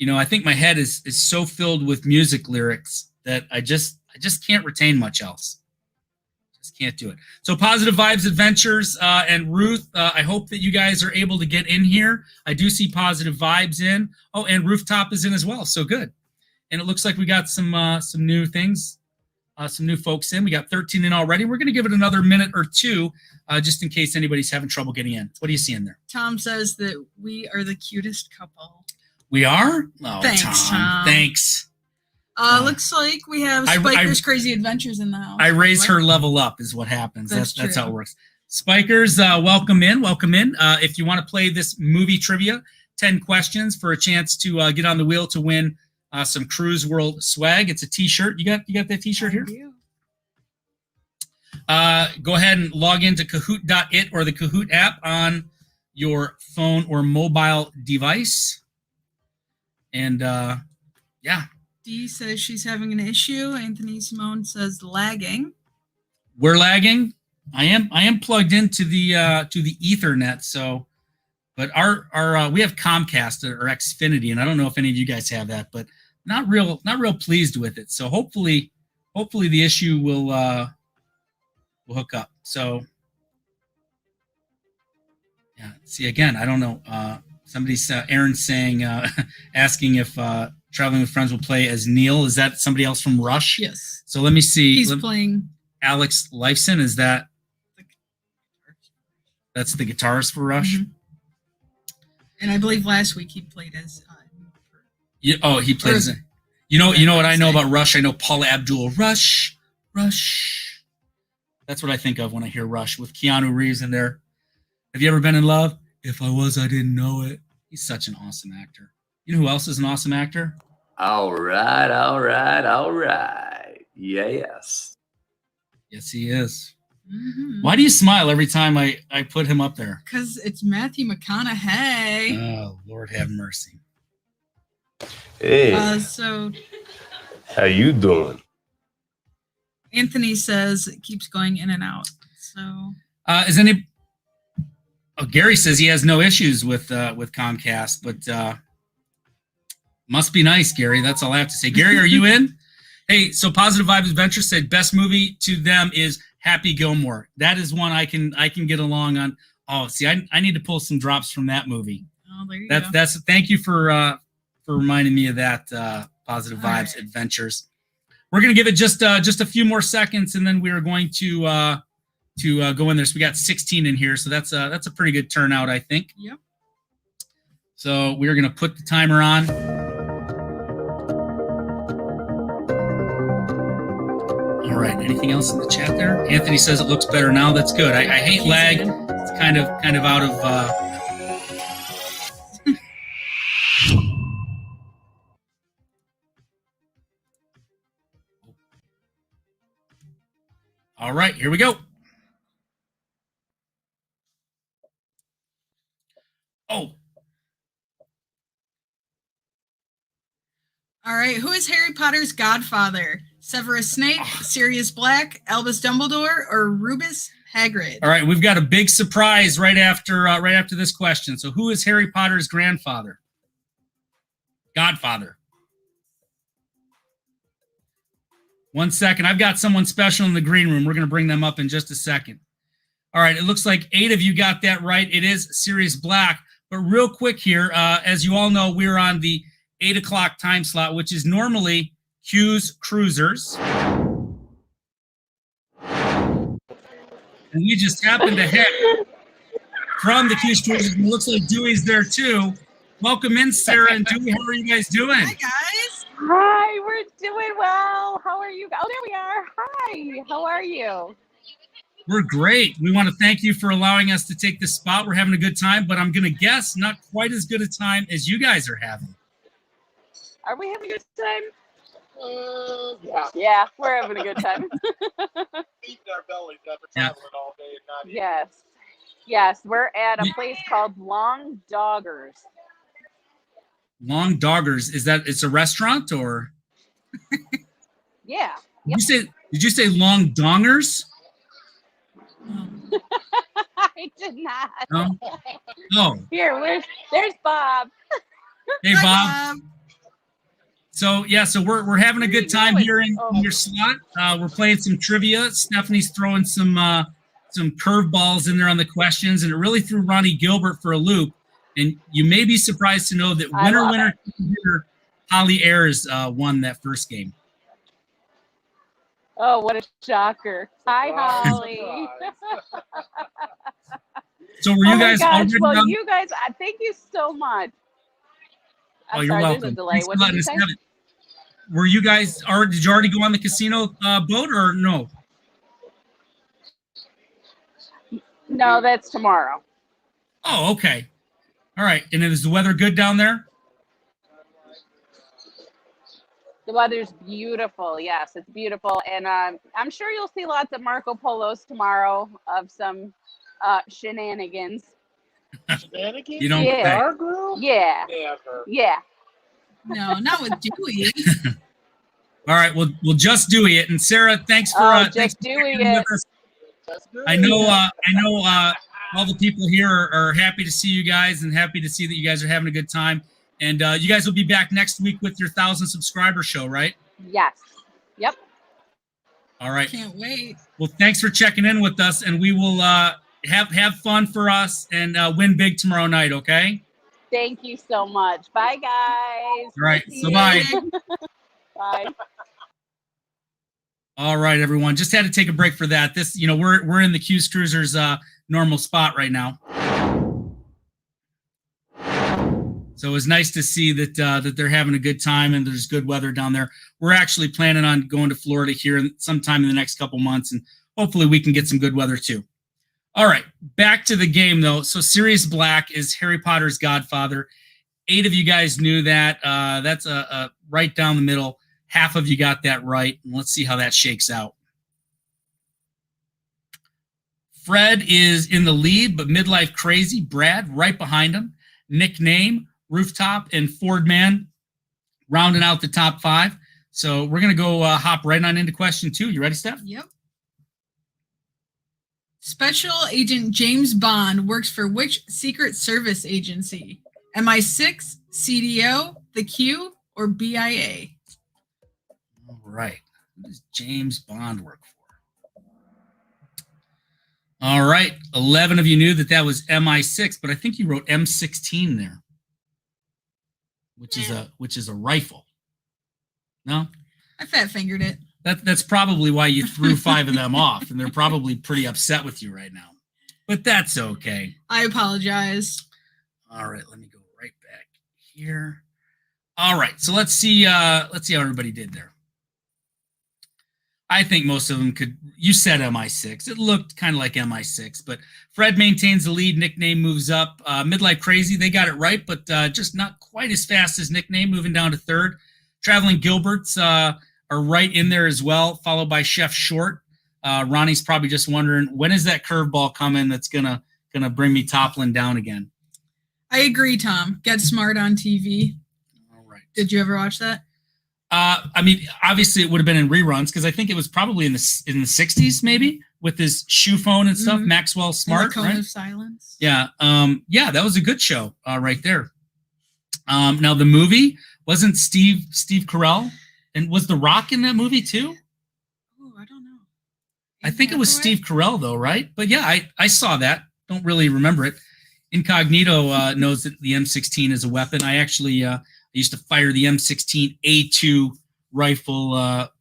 I think my head is so filled with music lyrics that I just can't retain much else. can't do it. So Positive Vibes Adventures and Ruth, I hope that you guys are able to get in here. I do see Positive Vibes in. Oh, and Rooftop is in as well. So good. And it looks like we got some new things, some new folks in. We got 13 in already. We're going to give it another minute or two just in case anybody's having trouble getting in. What do you see in there? Tom says that we are the cutest couple. We are? Oh, Thanks, Tom. Thanks. Looks like we have Spiker's Crazy Adventures in the house. I raise her level up is what happens. That's how it works. Spikers, welcome in. Welcome in. If you want to play this movie trivia, 10 questions for a chance to get on the wheel to win some Cruise World swag. It's a t-shirt. You got that t-shirt here? Go ahead and log into Kahoot.it or the Kahoot app on your phone or mobile device. And yeah. Dee says she's having an issue. Anthony Simone says lagging. We're lagging. I am plugged into the Ethernet, so but our we have Comcast or Xfinity, and I don't know if any of you guys have that, but not real pleased with it. So hopefully the issue will hook up. So yeah, see again, I don't know. Somebody's Aaron's saying asking if Traveling with Friends will play as Neil. Is that somebody else from Rush? Yes. So let me see. He's playing Alex Lifeson. Is that? That's the guitarist for Rush. Mm-hmm. And I believe last week he played as. He played as. You know what I know about Rush? I know Paula Abdul. Rush. That's what I think of when I hear Rush with Keanu Reeves in there. Have you ever been in love? If I was, I didn't know it. He's such an awesome actor. You know who else is an awesome actor? All right. Yes. Yes, he is. Mm-hmm. Why do you smile every time I put him up there? Because it's Matthew McConaughey. Oh, Lord have mercy. Hey. So How you doing? Anthony says it keeps going in and out. So is any? Oh, Gary says he has no issues with Comcast, but must be nice, Gary. That's all I have to say. Gary, are you in? Hey, so Positive Vibes Adventure said best movie to them is Happy Gilmore. That is one I can get along on. Oh, see, I need to pull some drops from that movie. Oh, there you go. That's thank you for reminding me of that Positive Vibes Adventures. We're gonna give it just a few more seconds, and then we are going to go in there. So we got 16 in here, so that's a pretty good turnout, I think. Yep. So we're gonna put the timer on. All right. Anything else in the chat there? Anthony says it looks better now. That's good. I hate lag. It's kind of out of. All right. Here we go. Oh. All right. Who is Harry Potter's godfather? Severus Snape, Sirius Black, Albus Dumbledore, or Rubus Hagrid? All right, we've got a big surprise right after this question. So, who is Harry Potter's godfather? One second. I've got someone special in the green room. We're going to bring them up in just a second. All right, it looks like 8 of you got that right. It is Sirius Black. But real quick here, as you all know, we're on the 8 o'clock time slot, which is normally Cuse Cruisers. And we just happened to hit from the Cuse Cruisers. It looks like Dewey's there too. Welcome in, Sarah and Dewey. How are you guys doing? Hi, guys. Hi, we're doing well. How are you? Oh, there we are. Hi, how are you? We're great. We want to thank you for allowing us to take this spot. We're having a good time, but I'm going to guess not quite as good a time as you guys are having. Are we having a good time? Yeah, we're having a good time. Yes, we're at a place called Long Doggers. Long Doggers, is that it's a restaurant or? Yeah. Did you say Long Dongers? I did not. No. Oh. Here, there's Bob. Hey, Bob. So we're having a There you good time go. here in your slot. We're playing some trivia. Stephanie's throwing some curveballs in there on the questions, and it really threw Ronnie Gilbert for a loop. And you may be surprised to know that I love winner Holly Ayers won that first game. Oh, what a shocker. Hi, Holly. So were you guys gosh. already Well, on? you guys, thank you so much. I'm You're sorry, welcome. there's a delay. Thanks What for did you letting say? us have it. Were you guys did you already go on the casino boat or no? No, that's tomorrow. Oh, okay. All right. And is the weather good down there? The weather's beautiful. Yes, it's beautiful. And I'm sure you'll see lots of Marco Polos tomorrow of some shenanigans. Shenanigans? You don't Yeah. say. Our girl? Yeah. Never. Yeah. No, not with Dewey. All right, we'll just do it. And Sarah, thanks for Oh, thanks just for doing checking in it. with us. That's good. I know all the people here are happy to see you guys and happy to see that you guys are having a good time. And you guys will be back next week with your 1,000 subscriber show, right? Yes. Yep. All right. Can't wait. Well, thanks for checking in with us, and we will have fun for us and win big tomorrow night. Okay. Thank you so much. Bye, guys. All right. See So you. bye. Bye. All right, everyone. Just had to take a break for that. This, we're in the Cuse Cruisers normal spot right now. So it was nice to see that they're having a good time and there's good weather down there. We're actually planning on going to Florida here sometime in the next couple months, and hopefully we can get some good weather too. All right, back to the game though. So Sirius Black is Harry Potter's godfather. 8 of you guys knew that. That's a right down the middle. Half of you got that right. And let's see how that shakes out. Fred is in the lead, but midlife crazy. Brad right behind him. Nickname, Rooftop, and Ford Man rounding out the top 5. So we're going to go hop right on into question 2. You ready, Steph? Yep. Special Agent James Bond works for which Secret Service agency? MI6, CDO, the Q, or BIA? All right. Who does James Bond work for? All right. 11 of you knew that was MI6, but I think you wrote M16 there, which is a rifle. No? I fat fingered it. That's probably why you threw 5 of them off, and they're probably pretty upset with you right now. But that's okay. I apologize. All right, let me go right back here. All right, so let's see how everybody did there. I think most of them could. You said MI6. It looked kind of like MI6, but Fred maintains the lead. Nickname moves up. Midlife Crazy, they got it right, but just not quite as fast as Nickname, moving down to 3rd. Traveling Gilberts are right in there as well, followed by Chef Short. Ronnie's probably just wondering, when is that curveball coming that's gonna bring me toppling down again? I agree, Tom. Get Smart on TV. All right. Did you ever watch that? I mean, obviously it would have been in reruns because I think it was probably in the 60s, maybe, with his shoe phone and stuff. Mhm. Maxwell Smart, Cone right? of Silence. Yeah. That was a good show right there. Now the movie wasn't Steve Carell, and was The Rock in that movie too? Oh, I don't know. I think it was Hathaway? Steve Carell though, right? But yeah, I saw that. Don't really remember it. Incognito knows that the M16 is a weapon. I actually I used to fire the M16A2 rifle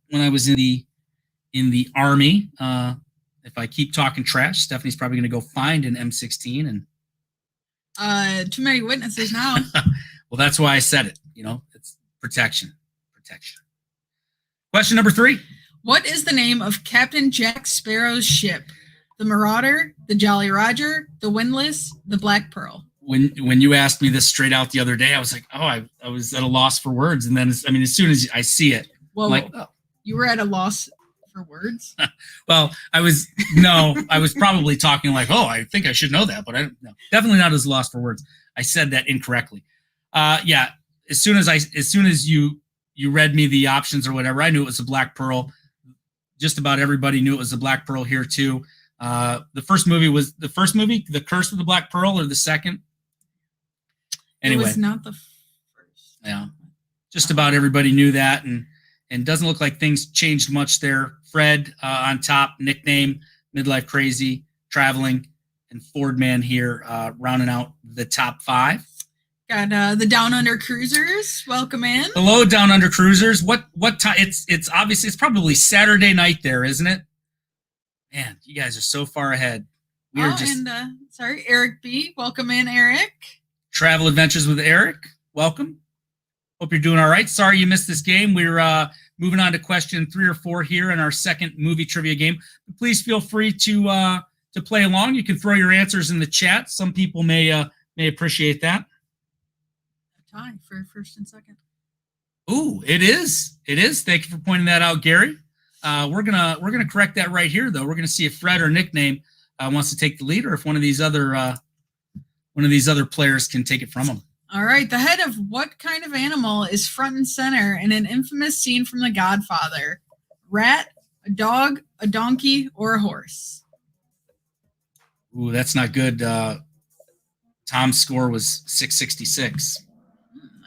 when I was in the Army. If I keep talking trash, Stephanie's probably going to go find an M16 and. Too many witnesses now. Well, that's why I said it. It's protection. Question number 3. What is the name of Captain Jack Sparrow's ship? The Marauder, the Jolly Roger, the Windlass, the Black Pearl. When you asked me this straight out the other day, I was like, I was at a loss for words. And then, as soon as I see it, Whoa, I'm like, oh. You were at a loss for words? Well, I was probably talking like, I think I should know that, but no, definitely not as lost for words. I said that incorrectly. Yeah. As soon as you read me the options or whatever, I knew it was a Black Pearl. Just about everybody knew it was a Black Pearl here too. The first movie, The Curse of the Black Pearl, or the second? Anyway. It was not the first. Yeah. just about everybody knew that, and doesn't look like things changed much there. Fred on top, nickname, Midlife Crazy, Traveling, and Ford Man here rounding out the top 5. Got the Down Under Cruisers. Welcome in. Hello, Down Under Cruisers. What time? It's obviously it's probably Saturday night there, isn't it? Man, you guys are so far ahead. We are just sorry, Eric B. Welcome in, Eric. Travel Adventures with Eric. Welcome. Hope you're doing all right. Sorry you missed this game. We're moving on to question 3 or 4 here in our second movie trivia game. Please feel free to play along. You can throw your answers in the chat. Some people may appreciate that. A tie for first and second. Ooh, it is. It is. Thank you for pointing that out, Gary. We're gonna correct that right here, though. We're gonna see if Fred or nickname wants to take the lead, or if one of these other players can take it from him. All right. The head of what kind of animal is front and center in an infamous scene from The Godfather? Rat, a dog, a donkey, or a horse? Ooh, that's not good. Tom's score was 666.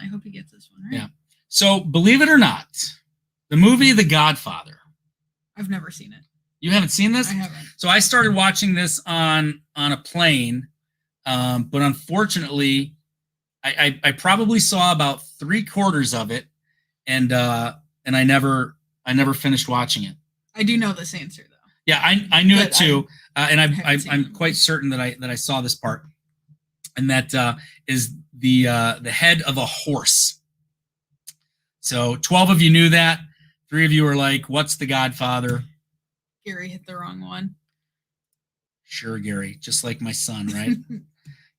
I hope he gets this one right. Yeah. So, believe it or not, the movie The Godfather. I've never seen it. You haven't seen this? I haven't. So I started watching this on a plane, but unfortunately, I probably saw about 3/4 of it, and I never finished watching it. I do know this answer though. Yeah, I knew But it too, and haven't I'm quite certain that I saw this part, and that is the head of a horse. So 12 of you knew that. 3 of you are like, "What's The Godfather?" Gary hit the wrong one. Sure, Gary, just like my son, right?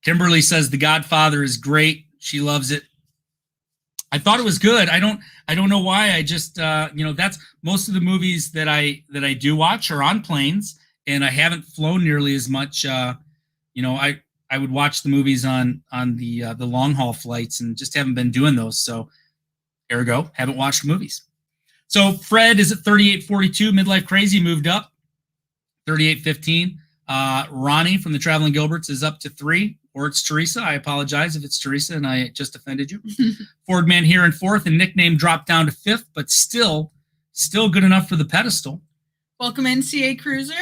Kimberly says The Godfather is great. She loves it. I thought it was good. I don't know why. I just that's most of the movies that I do watch are on planes, and I haven't flown nearly as much. I would watch the movies on the long haul flights, and just haven't been doing those. So, ergo, haven't watched movies. So Fred is at 38.42. Midlife Crazy moved up, 38.15. Ronnie from the Traveling Gilberts is up to 3. Or it's Teresa. I apologize if it's Teresa and I just offended you. Ford Man here in 4th, and nickname dropped down to 5th, but still good enough for the pedestal. Welcome in, CA Cruiser.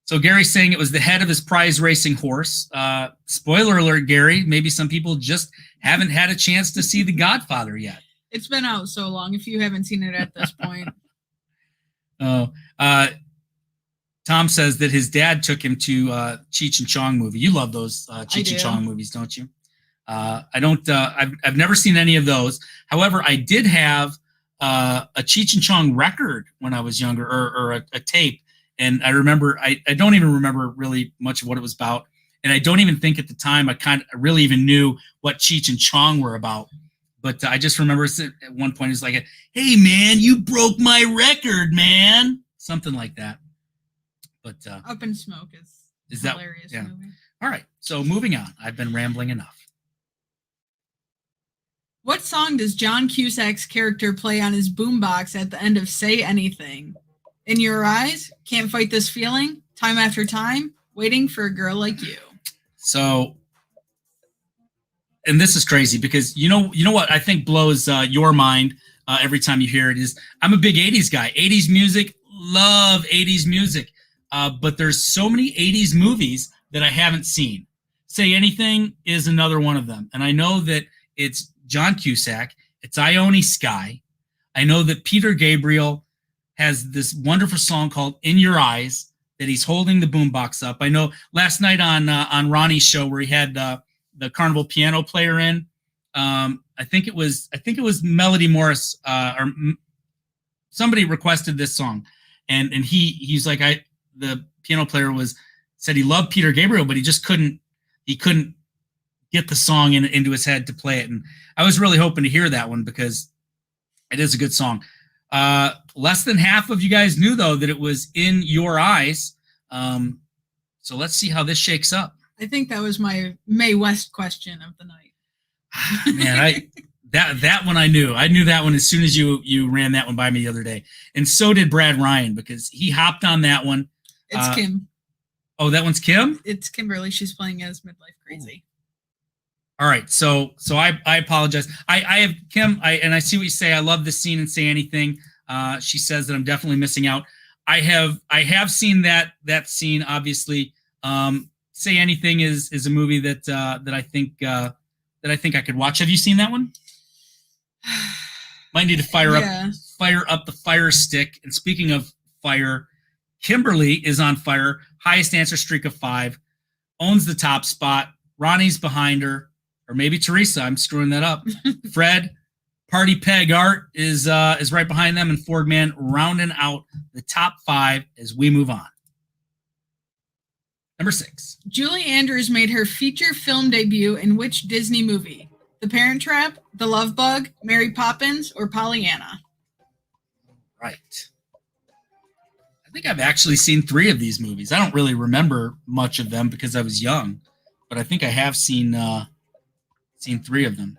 So Gary's saying it was the head of his prize racing horse. Spoiler alert, Gary. Maybe some people just haven't had a chance to see The Godfather yet. It's been out so long if you haven't seen it at this point. Tom says that his dad took him to Cheech and Chong movie. You love those Cheech and do. Chong movies, don't you? I don't. I've never seen any of those. However, I did have a Cheech and Chong record when I was younger, or a tape, and I remember. I don't even remember really much of what it was about, and I don't even think at the time I really even knew what Cheech and Chong were about. But I just remember at one point it's like, "Hey man, you broke my record, man," something like that. But Up in Smoke is that hilarious yeah. movie. All right, so moving on. I've been rambling enough. What song does John Cusack's character play on his boombox at the end of Say Anything? In Your Eyes, Can't Fight This Feeling, Time After Time, Waiting for a Girl Like You. So, and this is crazy because you know what I think blows your mind every time you hear it is I'm a big 80s guy. 80s music, love 80s music. But there's so many 80s movies that I haven't seen. Say Anything is another one of them. And I know that it's John Cusack. It's Ione Skye. I know that Peter Gabriel has this wonderful song called In Your Eyes that he's holding the boombox up. I know last night on Ronnie's show where he had the Carnival piano player in, I think it was Melody Morris or somebody requested this song. And he's like, the piano player said he loved Peter Gabriel, but he just couldn't get the song into his head to play it. And I was really hoping to hear that one because it is a good song. Less than half of you guys knew though that it was In Your Eyes. So let's see how this shakes up. I think that was my Mae West question of the night. Man, that one I knew. I knew that one as soon as you ran that one by me the other day. And so did Brad Ryan because he hopped on that one. It's Kim. Oh, that one's Kim? It's Kimberly. She's playing as Midlife Crazy. All right, so I apologize. I have Kim, and I see what you say. I love this scene and Say Anything. She says that I'm definitely missing out. I have seen that scene. Obviously, Say Anything is a movie that I think I could watch. Have you seen that one? Might need to fire up the fire stick. And speaking of fire, Kimberly is on fire. Highest answer streak of 5. Owns the top spot. Ronnie's behind her. Or maybe Teresa. I'm screwing that up. Fred, Party Peg Art is right behind them, and Ford Man rounding out the top 5 as we move on. Number 6. Julie Andrews made her feature film debut in which Disney movie? The Parent Trap, The Love Bug, Mary Poppins, or Pollyanna? Right. I think I've actually seen 3 of these movies. I don't really remember much of them because I was young, but I think I have seen 3 of them.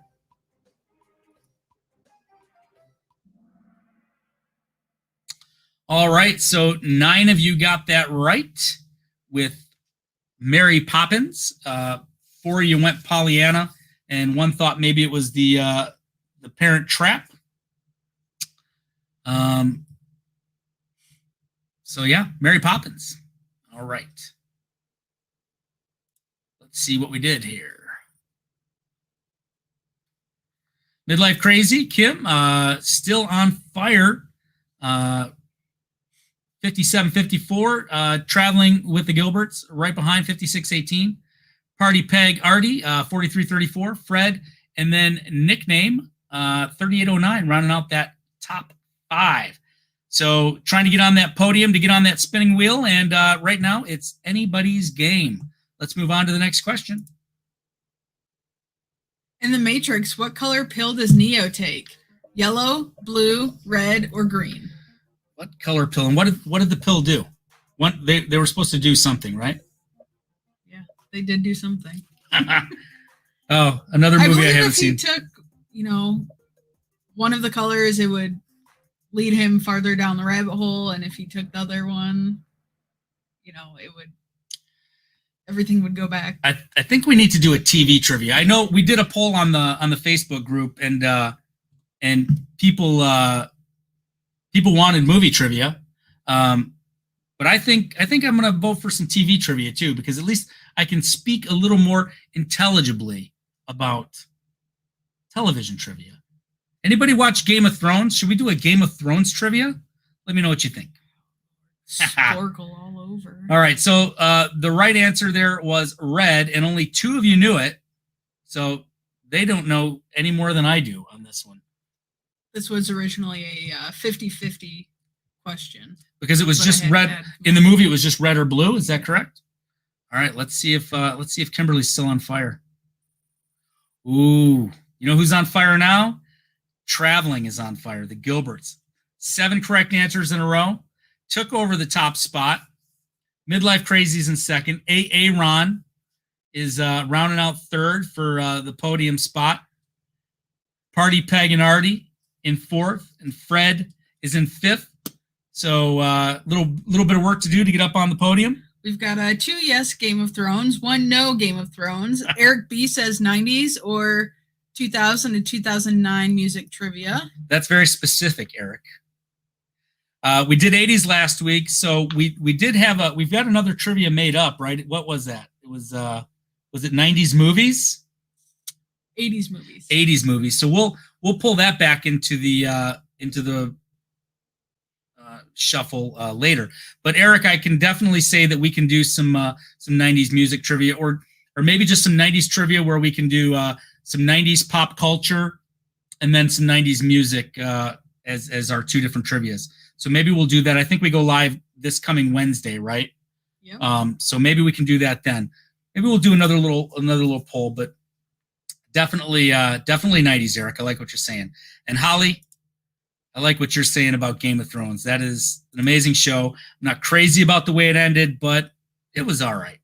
All right, so 9 of you got that right with Mary Poppins. 4 of you went Pollyanna, and 1 thought maybe it was the Parent Trap. So yeah, Mary Poppins. All right. Let's see what we did here. Midlife Crazy, Kim, still on fire. 57-54, traveling with the Gilberts, right behind 56-18. Party Peg Artie, 43-34. Fred, and then Nickname, 38-09, rounding out that top 5. So trying to get on that podium, to get on that spinning wheel, and right now it's anybody's game. Let's move on to the next question. In The Matrix, what color pill does Neo take? Yellow, blue, red, or green? What color pill? And what did the pill do? They were supposed to do something, right? Yeah, they did do something. Oh, another movie I haven't seen. If he took, one of the colors, it would lead him farther down the rabbit hole, and if he took the other one, it would. Everything would go back. I think we need to do a TV trivia. I know we did a poll on the Facebook group, and people wanted movie trivia, but I think I'm gonna vote for some TV trivia too, because at least I can speak a little more intelligibly about television trivia. Anybody watch Game of Thrones? Should we do a Game of Thrones trivia? Let me know what you think. Sparkle all over. All right, so the right answer there was red, and only 2 of you knew it. So they don't know any more than I do on this one. This was originally a 50-50 question. Because it was just red. In the movie, it was just red or blue. Is that correct? All right, let's see if Kimberly's still on fire. Ooh, you know who's on fire now? Traveling is on fire. The Gilberts. 7 correct answers in a row. Took over the top spot. Midlife Crazy's in second. Ron is rounding out third for the podium spot. Party Peg and Artie in 4th, and Fred is in 5th. So little bit of work to do to get up on the podium. We've got 2 yes Game of Thrones, 1 no Game of Thrones. Eric B says 90s or 2000 to 2009 music trivia. That's very specific, Eric. We did 80s last week, so we did have we've got another trivia made up, right? What was that? It was it 90s movies? 80s movies. 80s movies. So we'll pull that back into the shuffle later. But Eric, I can definitely say that we can do some 90s music trivia, or maybe just some 90s trivia where we can do some 90s pop culture and then some 90s music as our 2 different trivias. So maybe we'll do that. I think we go live this coming Wednesday, right? Yeah. So maybe we can do that then. Maybe we'll do another little poll, but definitely 90s, Eric. I like what you're saying. And Holly, I like what you're saying about Game of Thrones. That is an amazing show. I'm not crazy about the way it ended, but it was all right.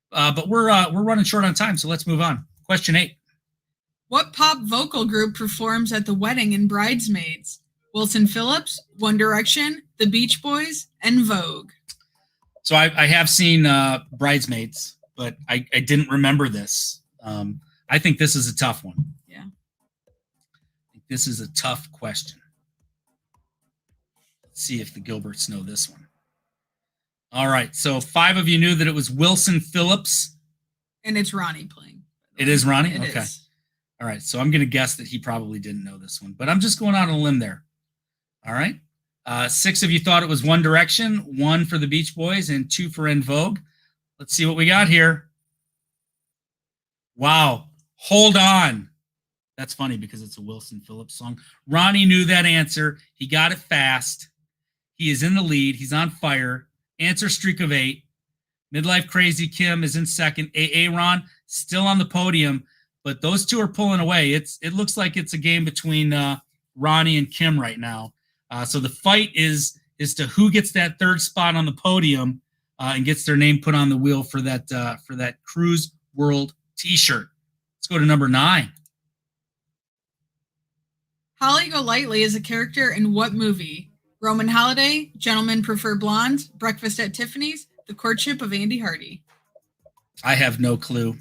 But we're running short on time, so let's move on. Question 8. What pop vocal group performs at the wedding in Bridesmaids? Wilson Phillips, One Direction, The Beach Boys, and Vogue. So I have seen Bridesmaids, but I didn't remember this. I think this is a tough one. Yeah. This is a tough question. Let's see if the Gilberts know this one. All right. So 5 of you knew that it was Wilson Phillips. And it's Ronnie playing. It is Ronnie? It Okay. is. All right. So I'm going to guess that he probably didn't know this one, but I'm just going out on a limb there. All right. 6 of you thought it was One Direction, 1 for the Beach Boys, and 2 for En Vogue. Let's see what we got here. Wow. Hold on. That's funny because it's a Wilson Phillips song. Ronnie knew that answer. He got it fast. He is in the lead. He's on fire. Answer streak of 8. Midlife Crazy Kim is in second. Ron still on the podium, but those 2 are pulling away. It looks like it's a game between Ronnie and Kim right now. So the fight is to who gets that 3rd spot on the podium and gets their name put on the wheel for that Cruise World T-shirt. Let's go to number 9. Holly Golightly is a character in what movie? Roman Holiday, Gentlemen Prefer Blondes, Breakfast at Tiffany's, The Courtship of Andy Hardy. I have no clue.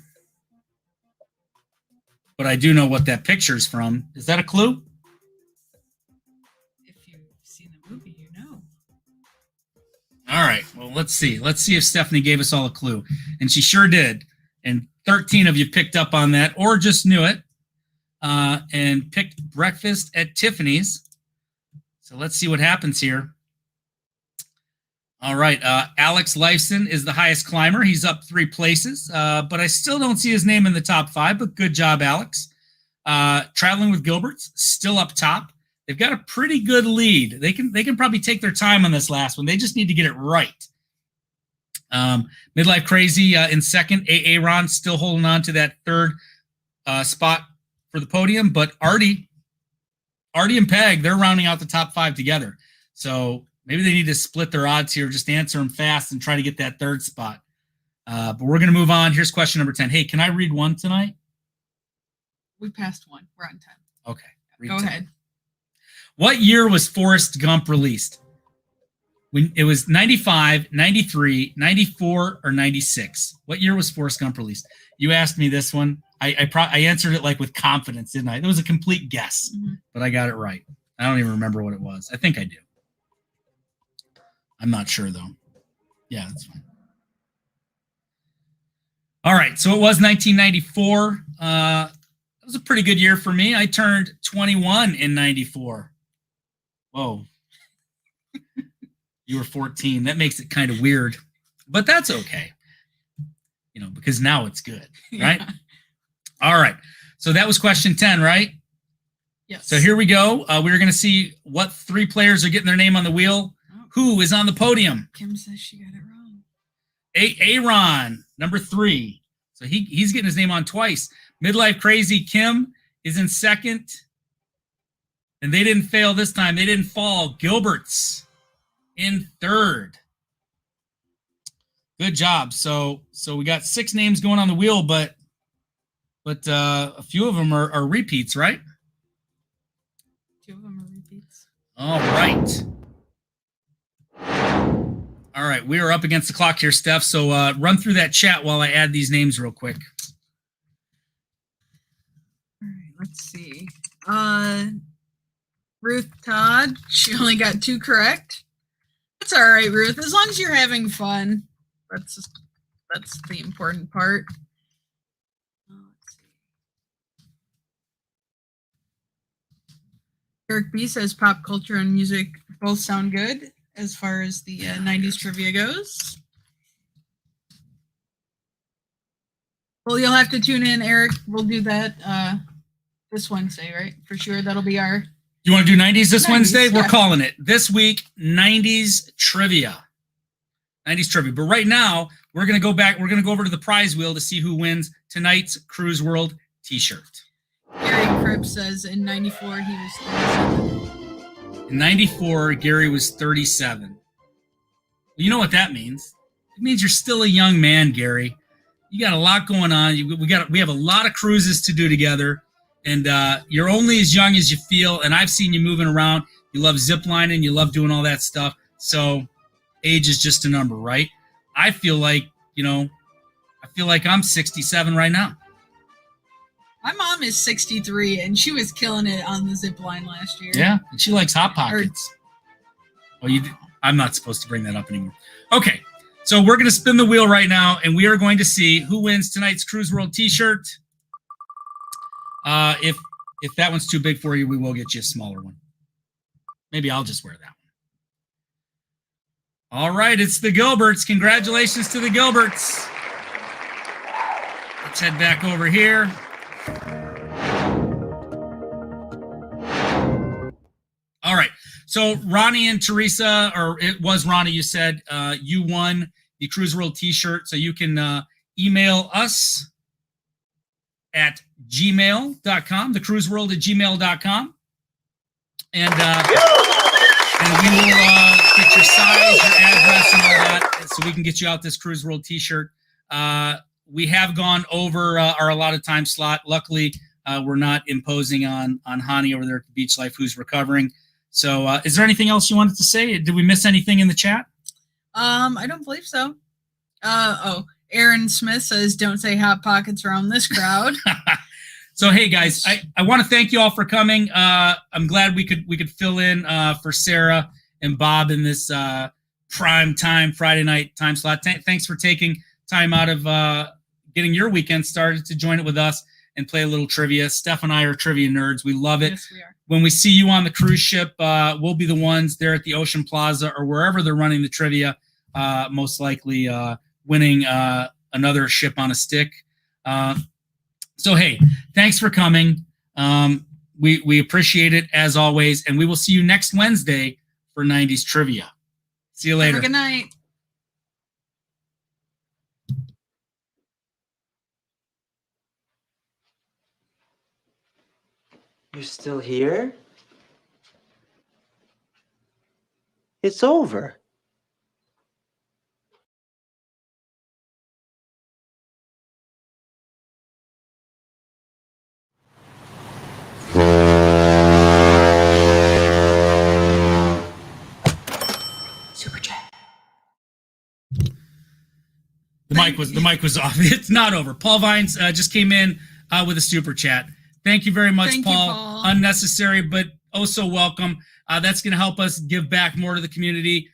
But I do know what that picture's from. Is that a clue? If you've seen the movie, you know. All right. Well, let's see. Let's see if Stephanie gave us all a clue. And she sure did. And 13 of you picked up on that or just knew it and picked Breakfast at Tiffany's. So let's see what happens here. All right. Alex Lifeson is the highest climber. He's up 3 places, but I still don't see his name in the top 5, but good job, Alex. Traveling with Gilbert's still up top. They've got a pretty good lead. They can probably take their time on this last one. They just need to get it right. Midlife Crazy in second. Ron still holding on to that 3rd spot for the podium, but Artie and Peg, they're rounding out the top 5 together. So maybe they need to split their odds here, just answer them fast and try to get that 3rd spot. But we're going to move on. Here's question number 10. Hey, can I read 1 tonight? We passed 1. We're on 10. Okay. Go 10. ahead. What year was Forrest Gump released? When it was 95, 93, 94, or 96. What year was Forrest Gump released? You asked me this one. I answered it like with confidence, didn't I? It was a complete guess, but I got it right. I don't even remember what it was. I think I do. I'm not sure though. Yeah, that's fine. All right, so it was 1994. It was a pretty good year for me. I turned 21 in 94. Whoa. You were 14. That makes it kind of weird, but that's okay. You know, because now it's good, right? Yeah. All right. So that was question 10, right? Yes. So here we go. We're going to see what 3 players are getting their name on the wheel. Oh. Who is on the podium? Kim says she got it wrong. Aaron, number 3. So he's getting his name on twice. Midlife Crazy Kim is in second. And they didn't fail this time. They didn't fall. Gilbert's in 3rd. Good job. So we got 6 names going on the wheel, but a few of them are repeats, right? 2 of them are repeats. All right. All right. We are up against the clock here, Steph. So run through that chat while I add these names real quick. All right. Let's see. Ruth Todd, she only got 2 correct. That's all right, Ruth. As long as you're having fun, that's the important part. Let's see. Eric B says pop culture and music both sound good as far as the 90s trivia goes. Well, you'll have to tune in, Eric. We'll do that this Wednesday, right? For sure. That'll be our... You want to do 90s this 90s, Wednesday? yeah. We're calling it. This week, 90s trivia. 90s trivia. But right now, we're going to go back. We're going to go over to the prize wheel to see who wins tonight's Cruise World t-shirt. Gary Cripps says in 94 he was 37. In 94, Gary was 37. Well, you know what that means. It means you're still a young man, Gary. You got a lot going on. We have a lot of cruises to do together. And you're only as young as you feel, and I've seen you moving around. You love ziplining, you love doing all that stuff. So age is just a number, right? I feel like I'm 67 right now. My mom is 63, and she was killing it on the zip line last year. Yeah, and she likes Hot Pockets. I'm not supposed to bring that up anymore. Okay, so we're going to spin the wheel right now, and we are going to see who wins tonight's Cruise World T-shirt. If that one's too big for you, we will get you a smaller one. Maybe I'll just wear that one. All right, it's the Gilberts. Congratulations to the Gilberts. Let's head back over here. All right. So Ronnie and Teresa, or it was Ronnie, you said you won the Cruise World T-shirt. So you can email us at gmail.com, thecruiseworld@gmail.com. And we will get your size, your address, and all that, so we can get you out this Cruise World T-shirt. We have gone over our allotted time slot. Luckily, we're not imposing on Hani over there at the Beach Life, who's recovering. So is there anything else you wanted to say? Did we miss anything in the chat? I don't believe so. Aaron Smith says, don't say Hot Pockets around this crowd. So, hey, guys, I want to thank you all for coming. I'm glad we could fill in for Sarah and Bob in this prime time Friday night time slot. Thanks for taking time out of getting your weekend started to join it with us and play a little trivia. Steph and I are trivia nerds. We love it. Yes, we are. When we see you on the cruise ship, we'll be the ones there at the Ocean Plaza or wherever they're running the trivia, most likely winning another ship on a stick. So, hey, thanks for coming. We appreciate it as always, and we will see you next Wednesday for 90s Trivia. See you later. Have a good night. You're still here? It's over. Super chat. The mic was off. It's not over. Paul Vines just came in with a super chat. Thank you very much, Thank you, Paul. Unnecessary, but oh so welcome. That's going to help us give back more to the community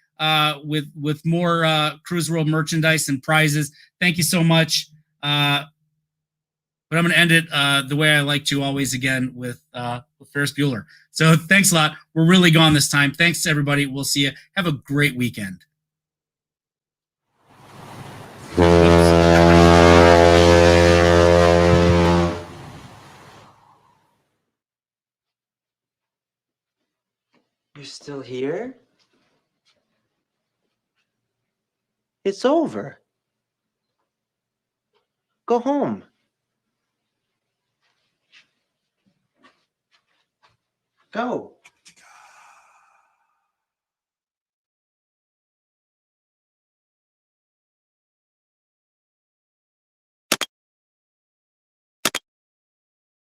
with more Cruise World merchandise and prizes. Thank you so much. But I'm going to end it the way I like to always, again, with Ferris Bueller. So thanks a lot. We're really gone this time. Thanks to everybody. We'll see you. Have a great weekend. You're still here? It's over. Go home. Go.